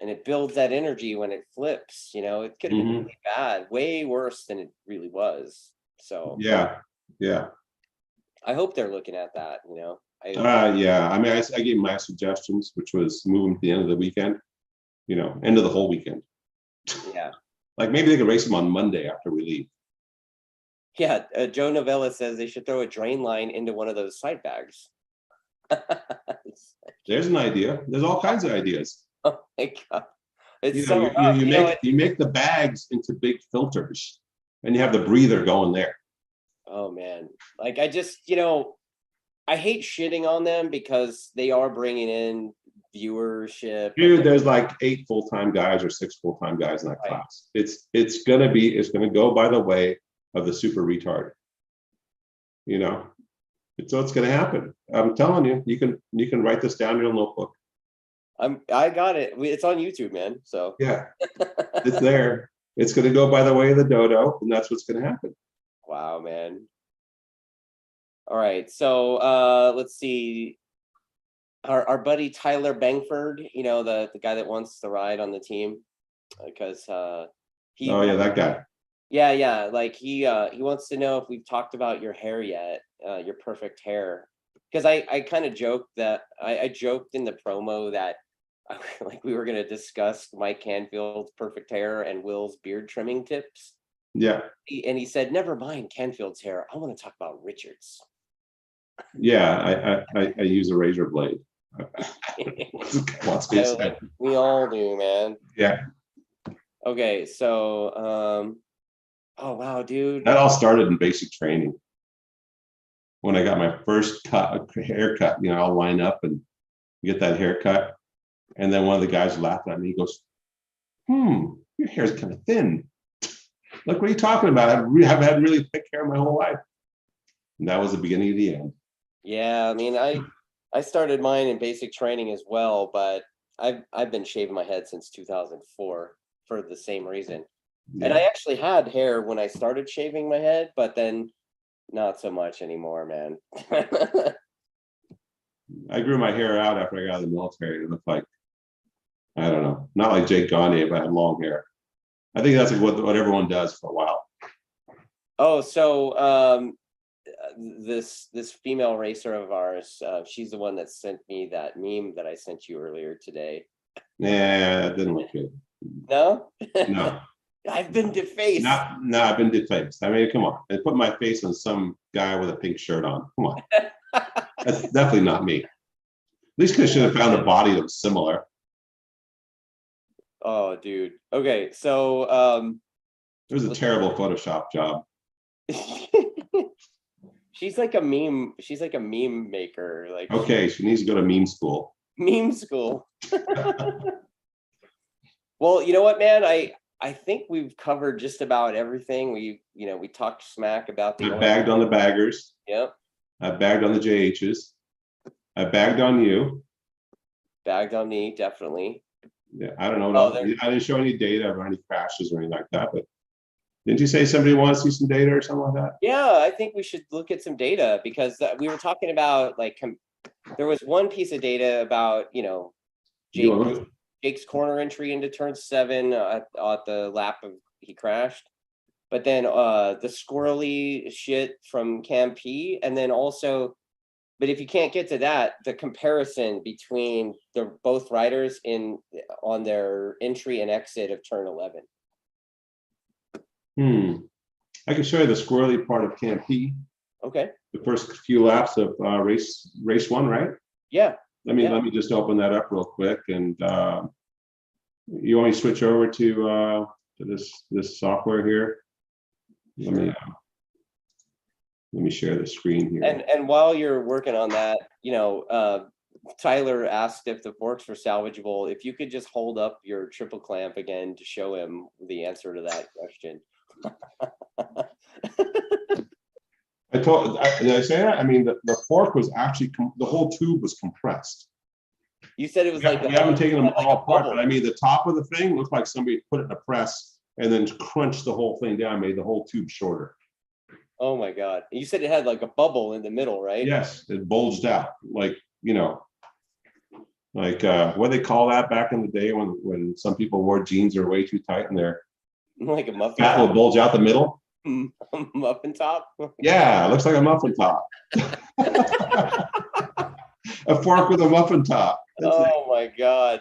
and it builds that energy when it flips, you know, it could have been really bad, way worse than it really was. So yeah. I hope they're looking at that, you know. Yeah, I mean, I gave my suggestions, which was move them to the end of the weekend, you know, end of the whole weekend. Yeah. Like maybe they could race them on Monday after we leave. Yeah, Joe Novella says they should throw a drain line into one of those side bags. There's an idea. There's all kinds of ideas. Oh my God. It's you know, so you make the bags into big filters and you have the breather going there. Oh man. Like I just, you know, I hate shitting on them because they are bringing in viewership. Dude, there's like 8 full-time guys or 6 full-time guys in that class. It's gonna go by the way of the super retard. You know, it's what's gonna happen. I'm telling you, you can write this down in your notebook. I got it. It's on YouTube, man. So yeah, it's there. It's gonna go by the way of the dodo, and that's what's gonna happen. Wow, man. All right, so let's see. Our buddy Tyler Bangford, you know, the guy that wants to ride on the team, because he. Oh yeah, that guy. Yeah, like he wants to know if we've talked about your hair yet, your perfect hair, because I kind of joked that I joked in the promo that like we were gonna discuss Mike Canfield's perfect hair and Will's beard trimming tips. Yeah. And he said, never mind Canfield's hair. I want to talk about Richard's. Yeah, I use a razor blade. We all do, man. Yeah. Okay, so oh wow, dude. That all started in basic training. When I got my first haircut, you know, I'll line up and get that haircut. And then one of the guys laughed at me. He goes, your hair's kind of thin. Like, what are you talking about? I've had really thick hair my whole life. And that was the beginning of the end. Yeah, I mean, I started mine in basic training as well, but I've been shaving my head since 2004 for the same reason. Yeah. And I actually had hair when I started shaving my head, but then not so much anymore, man. I grew my hair out after I got out of the military. It looked like, I don't know, not like Jake Gagne, but I had long hair. I think that's like what everyone does for a while. Oh, so this female racer of ours, she's the one that sent me that meme that I sent you earlier today. Yeah, that didn't look good. No? No. I've been defaced. No, I've been defaced. I mean, come on. I put my face on some guy with a pink shirt on. Come on. That's definitely not me. At least I should have found a body that was similar. Oh, dude. Okay, so it was a terrible Photoshop job. She's like a meme. She's like a meme maker. Like, okay, she needs to go to meme school. Meme school. Well, you know what, man? I think we've covered just about everything. We talked smack about the. I bagged on the baggers. Yep. I bagged on the JHs. I bagged on you. Bagged on me, definitely. Yeah, I don't know. I didn't show any data or any crashes or anything like that, but Didn't you say somebody wants to see some data or something like that? Yeah, I think we should look at some data because we were talking about like there was one piece of data about You want to look? Jake's corner entry into turn 7 at the lap of he crashed, but then the squirrely shit from Cam P, and then also, but if you can't get to that, the comparison between the both riders on their entry and exit of turn 11. I can show you the squirrely part of Camp P. Okay. The first few laps of race 1, right? Yeah. Let me just open that up real quick, and you want me to switch over to this software here? Sure. Let me share the screen here. And while you're working on that, Tyler asked if the forks were salvageable. If you could just hold up your triple clamp again to show him the answer to that question. Did I say that? I mean, the fork was actually the whole tube was compressed. You said it was like we haven't taken them like all apart, but I mean, the top of the thing looked like somebody put it in a press and then crunched the whole thing down, made the whole tube shorter. Oh my God! You said it had like a bubble in the middle, right? Yes, it bulged out, like like what they call that back in the day when some people wore jeans that are way too tight and their like a muffin fat will bulge out the middle. Muffin top. Yeah, it looks like a muffin top. A fork with a muffin top. Oh my God.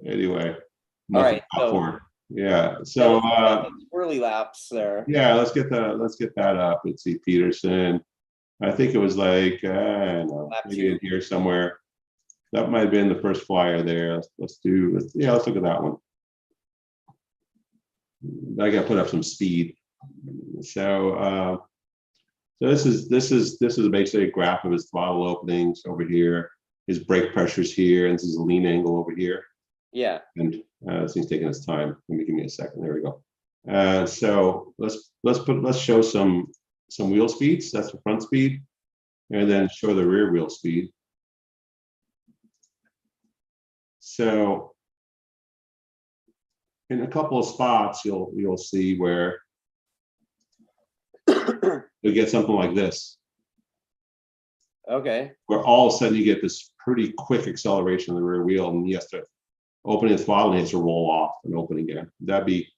Anyway. All right. So, yeah. So early laps there. Yeah, let's get that up. Let's see, Peterson. I think it was like I don't know, maybe in here somewhere. That might have been the first flyer there. Let's look at that one. I got to put up some speed. So this is basically a graph of his throttle openings over here, his brake pressures here, and this is a lean angle over here. Yeah. And this thing's taking its time. Give me a second. There we go. So let's show some wheel speeds. That's the front speed, and then show the rear wheel speed. So in a couple of spots, you'll see where you get something like this. Okay. Where all of a sudden you get this pretty quick acceleration of the rear wheel, and he has to open his throttle and he has to roll off and open again. That'd be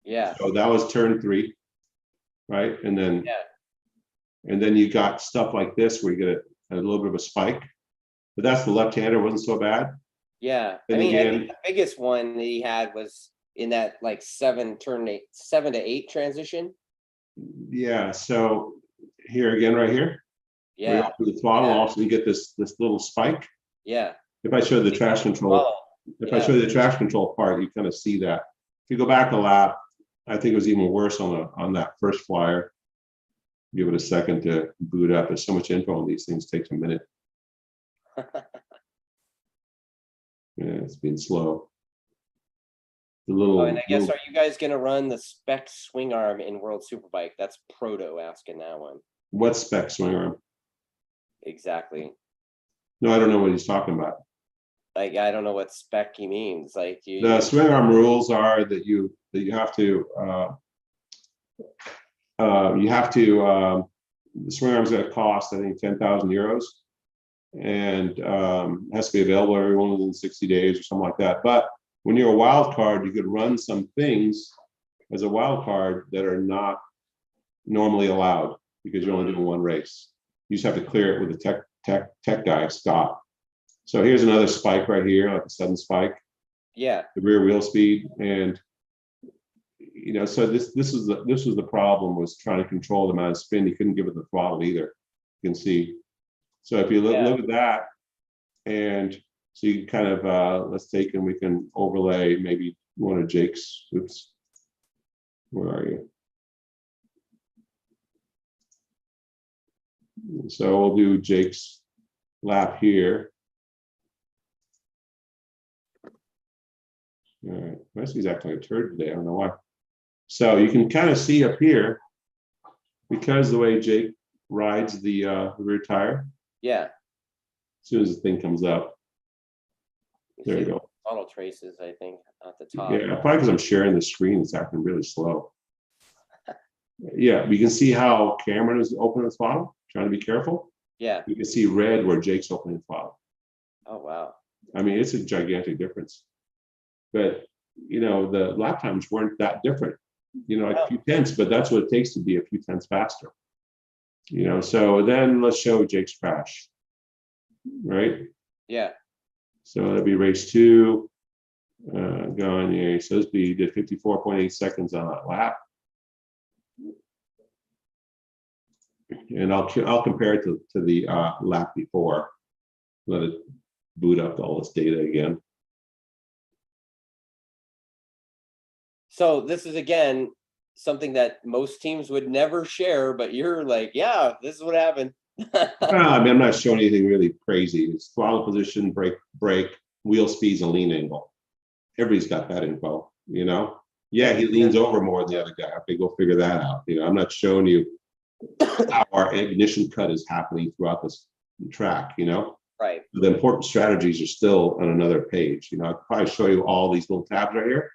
So that was turn 3, right? And then you got stuff like this where you get a little bit of a spike, but that's the left-hander, wasn't so bad. Yeah. And I think the biggest one that he had was in that like 7 to 8 transition. Yeah. So here again, right here. Yeah. The throttle off, so you get this little spike. Yeah. If I show the traction control, I show you the traction control part, you kind of see that. If you go back a lap, I think it was even worse on that first flyer. Give it a second to boot up. There's so much info on these things, takes a minute. Yeah, it's been slow. And I guess, are you guys going to run the spec swing arm in World Superbike? That's Proto asking that one. What spec swing arm? Exactly. No, I don't know what he's talking about. Like, I don't know what spec he means. Like, the swing arm rules are that you have to the swing arm's going to cost, I think, 10,000 euros, and has to be available everyone within 60 days or something like that. But when you're a wild card, you could run some things as a wild card that are not normally allowed because you're only doing one race. You just have to clear it with the tech guy, Scott. So here's another spike right here, like a sudden spike. Yeah. The rear wheel speed, and so this was the problem, was trying to control the amount of spin. You couldn't give it the throttle either. You can see. So if you look at that, and so you kind of let's take and we can overlay maybe one of Jake's. Oops, where are you? So we'll do Jake's lap here. All right, Wesley's acting like a turd today. I don't know why. So you can kind of see up here, because the way Jake rides the rear tire. Yeah. As soon as the thing comes up, there you go. Auto traces, I think, at the top. Yeah, probably because I'm sharing the screen, it's acting really slow. Yeah, we can see how Cameron is opening the throttle, trying to be careful. Yeah. You can see red where Jake's opening the throttle. Oh, wow. I mean, it's a gigantic difference. But, you know, the lap times weren't that different, you know, like a few tenths, but that's what it takes to be a few tenths faster. You know, so then let's show Jake's crash, right? Yeah. So that'd be race 2. Going here, so he did 54.8 seconds on that lap. And I'll compare it to the lap before. Let it boot up all this data again. So this is, again, something that most teams would never share, but you're like, yeah, this is what happened. I mean, I'm not showing anything really crazy. It's throttle position, brake, wheel speeds, and lean angle. Everybody's got that info, you know? Yeah, he leans over more than the other guy. Okay, go figure that out. You know, I'm not showing you how our ignition cut is happening throughout this track, you know? Right. The important strategies are still on another page. You know, I could probably show you all these little tabs right here.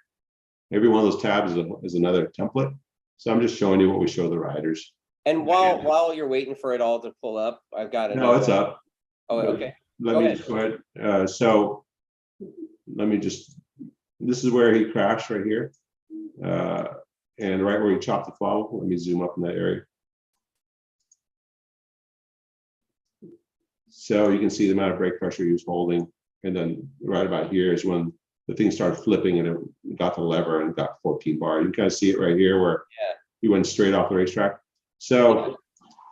Every one of those tabs is another template. So I'm just showing you what we show the riders. And while you're waiting for it all to pull up, I've got No, it's up. Oh, okay. Let me just go ahead. So let me just, this is where he crashed right here. And right where he chopped the throttle. Let me zoom up in that area. So you can see the amount of brake pressure he was holding. And then right about here is when the thing started flipping and it got the lever and got 14 bar. You can kind of see it right here where he went straight off the racetrack. So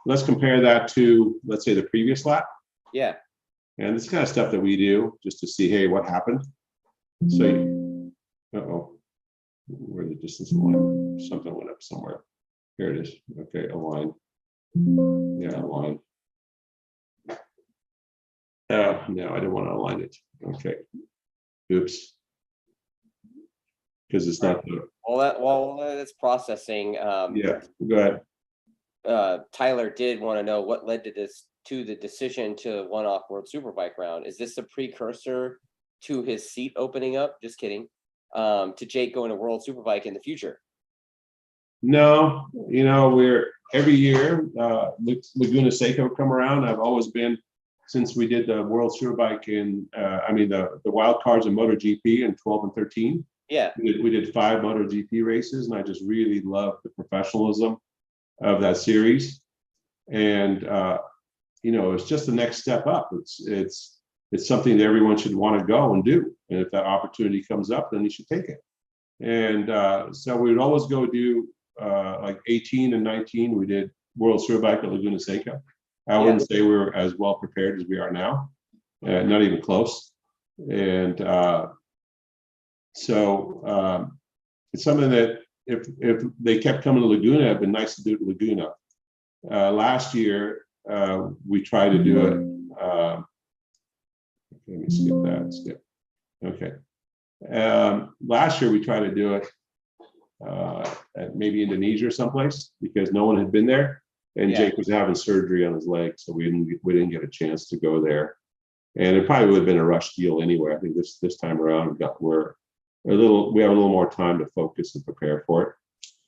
let's compare that to, let's say, the previous lap. Yeah. And this is kind of stuff that we do just to see, hey, what happened? So, where the distance line? Something went up somewhere. Here it is. Okay, align. Yeah, align. Oh, no, I didn't want to align it. Okay. Oops. Because it's not the. That's processing. Yeah, go ahead. Tyler did want to know what led to the decision to one-off World Superbike round. Is this a precursor to his seat opening up? Just kidding. To Jake going to World Superbike in the future? No, you know, we're every year Laguna-Seca will come around. I've always been, since we did the World Superbike in, the wild cards in MotoGP in 12 and 13. Yeah. We did 5 MotoGP races, and I just really love the professionalism of that series. And you know, it's just the next step up. It's something that everyone should want to go and do. And if that opportunity comes up, then you should take it. And so we would always go do like 18 and 19. We did World Superbike at Laguna Seca. I wouldn't say we were as well prepared as we are now, not even close. And so it's something that if they kept coming to Laguna, it'd been nice to do it at Laguna. Last year, we tried to do it. Let me skip that. Okay. Last year, we tried to do it at maybe Indonesia or someplace because no one had been there. And Jake was having surgery on his leg, so we didn't get a chance to go there. And it probably would have been a rush deal anyway. I think this time around we have a little more time to focus and prepare for it.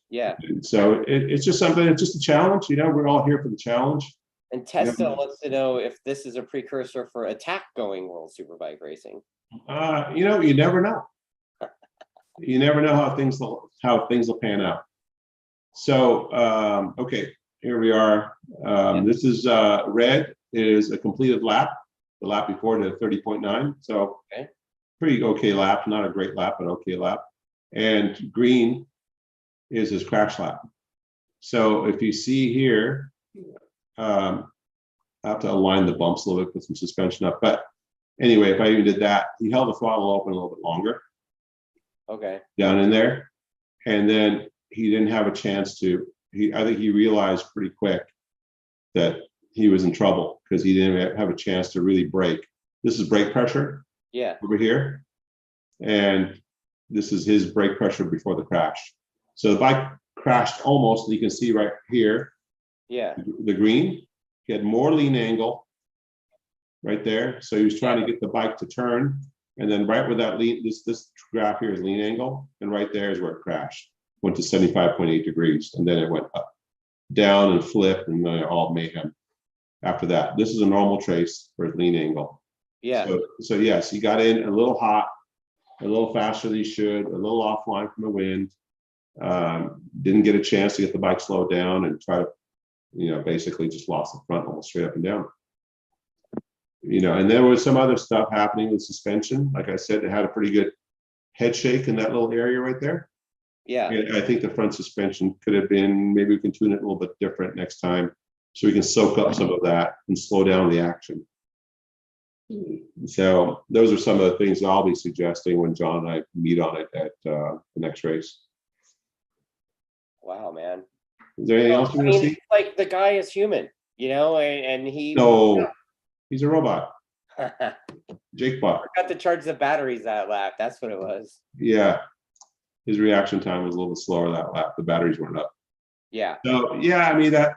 Yeah. And so it's just something. It's just a challenge. You know, we're all here for the challenge. And Testa wants to know if this is a precursor for Attack going World Superbike racing. You know, you never know. You never know how things will pan out. So okay. Here we are. This is red is a completed lap. The lap before did 30.9. So pretty okay lap, not a great lap, but okay lap. And green is his crash lap. So if you see here, I have to align the bumps a little bit, put some suspension up. But anyway, if I even did that, he held the throttle open a little bit longer. Okay. Down in there. And then he didn't have a chance to. I think he realized pretty quick that he was in trouble because he didn't have a chance to really brake. This is brake pressure over here. And this is his brake pressure before the crash. So the bike crashed almost, and you can see right here, the green. He had more lean angle right there. So he was trying to get the bike to turn And then right where that lean, this graph here is lean angle, and right there is where it crashed. Went to 75.8 degrees, and then it went up, down, and flipped, and then all mayhem after that. This is a normal trace for lean angle. Yeah. So yes, he got in a little hot, a little faster than he should, a little offline from the wind. Didn't get a chance to get the bike slowed down, and try to, basically just lost the front almost straight up and down. And there was some other stuff happening with suspension. Like I said, it had a pretty good head shake in that little area right there. Yeah. I think the front suspension could have been, maybe we can tune it a little bit different next time, so we can soak up some of that and slow down the action. So those are some of the things I'll be suggesting when John and I meet on it at the next race. Wow, man. Is there anything else you want to see? Like, the guy is human, and he. No, he's a robot. Jake bot. Forgot to charge the batteries that lap. That's what it was. Yeah, his reaction time was a little bit slower that lap. The batteries weren't up. Yeah. So yeah, I mean, that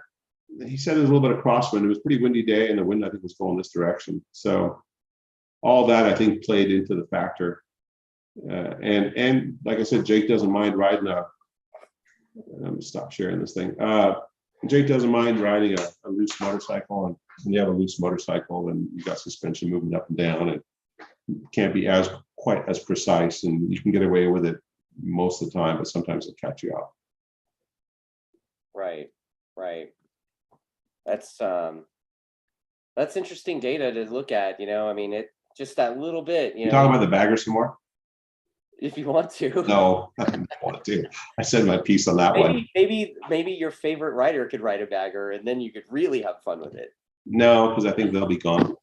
he said there was a little bit of crosswind. It was a pretty windy day, and the wind, I think, was going this direction. So all that, I think, played into the factor. And like I said, Jake doesn't mind riding a. Let me stop sharing this thing. Jake doesn't mind riding a loose motorcycle, and when you have a loose motorcycle, and you got suspension moving up and down, and can't be quite as precise, and you can get away with it most of the time, but sometimes it'll catch you out. Right. That's interesting data to look at. I mean, it just that little bit. You talk about the bagger some more? If you want to. No, I don't want to. I said my piece on that one. Maybe your favorite rider could ride a bagger, and then you could really have fun with it. No, because I think they'll be gone.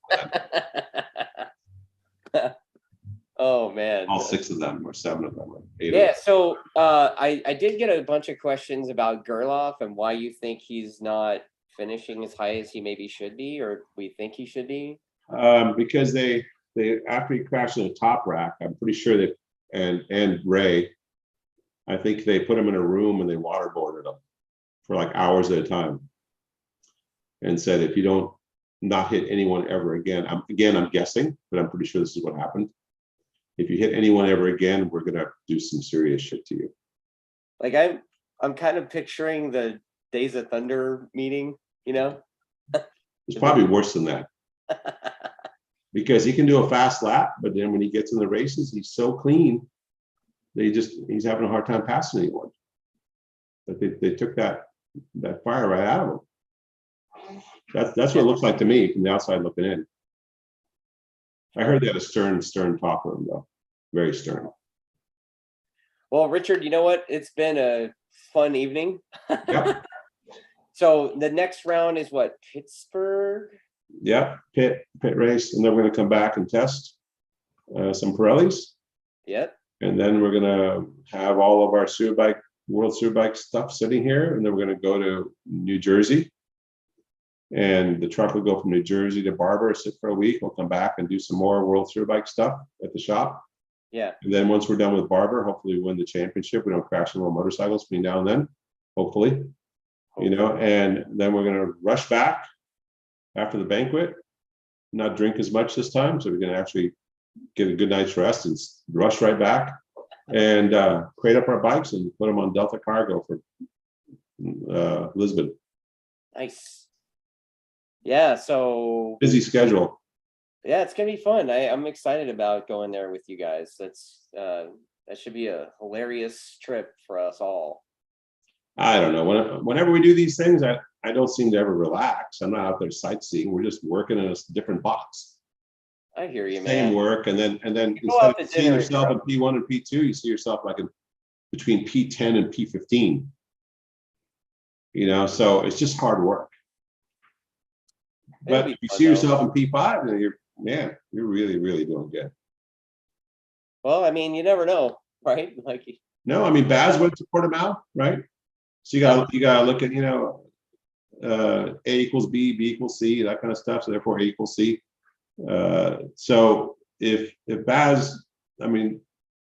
Oh man, all 6 of them, or 7 of them, or 8 yeah. of them. So I did get a bunch of questions about Gerloff and why you think he's not finishing as high as he maybe should be, or we think he should be. Because they after he crashed in the top rack, I'm pretty sure that and Ray, I think they put him in a room and they waterboarded him for like hours at a time, and said, if you don't not hit anyone ever again, I'm guessing, but I'm pretty sure this is what happened. If you hit anyone ever again, we're gonna do some serious shit to you. Like, I'm kind of picturing the Days of Thunder meeting, It's probably worse than that. Because he can do a fast lap, but then when he gets in the races, he's so clean, he's having a hard time passing anyone. But they took that fire right out of him. That's what it looks like to me from the outside looking in. I heard they had a stern talk with him, though. Very stern. Well, Richard, you know what? It's been a fun evening. Yep. So the next round is what? Pittsburgh? Yeah, pit race, and then we're going to come back and test some Pirellis. Yep. And then we're going to have all of our World Superbike stuff sitting here, and then we're going to go to New Jersey. And the truck will go from New Jersey to Barber, sit for a week. We'll come back and do some more World Superbike stuff at the shop. Yeah. And then once we're done with Barber, hopefully we win the championship. We don't crash little motorcycles between now and then, hopefully. And then we're going to rush back after the banquet, not drink as much this time, so we can actually get a good night's rest and rush right back and crate up our bikes and put them on Delta Cargo for Lisbon. Nice. Yeah, so busy schedule. Yeah, it's gonna be fun. I'm excited about going there with you guys. That should be a hilarious trip for us all. I don't know. Whenever we do these things, I don't seem to ever relax. I'm not out there sightseeing. We're just working in a different box. I hear you, man. Same work, and then instead of seeing yourself in P1 and P2, you see yourself like between P10 and P15. So it's just hard work. But if you see yourself in P5, then you're really, really doing good. Well, I mean, you never know, right? No, I mean, Baz went to Portimao, right? So you gotta look at A equals B, B equals C, that kind of stuff. So therefore A equals C. So if Baz, I mean,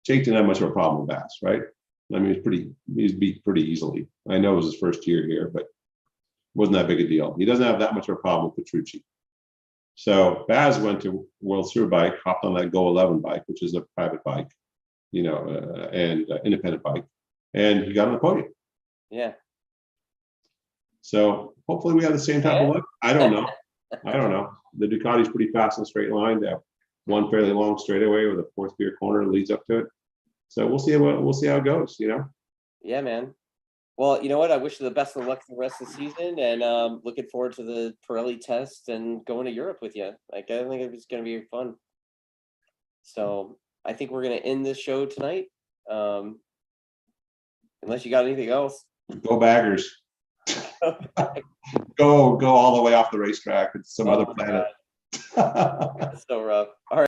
Jake didn't have much of a problem with Baz, right? I mean, he's beat pretty easily. I know it was his first year here, but it wasn't that big a deal. He doesn't have that much of a problem with Petrucci. So Baz went to World Superbike, hopped on that Go 11 bike, which is a private bike, and independent bike, and he got on the podium. Yeah. So hopefully we have the same type of luck. I don't know. The Ducati's pretty fast in a straight line. They have one fairly long straightaway with a fourth gear corner leads up to it. So we'll see how it goes. Yeah, man. Well, you know what? I wish you the best of luck for the rest of the season, and looking forward to the Pirelli test and going to Europe with you. Like, I think it's going to be fun. So I think we're going to end this show tonight. Unless you got anything else. Go Baggers. Go all the way off the racetrack. It's some other planet. That's so rough. All right.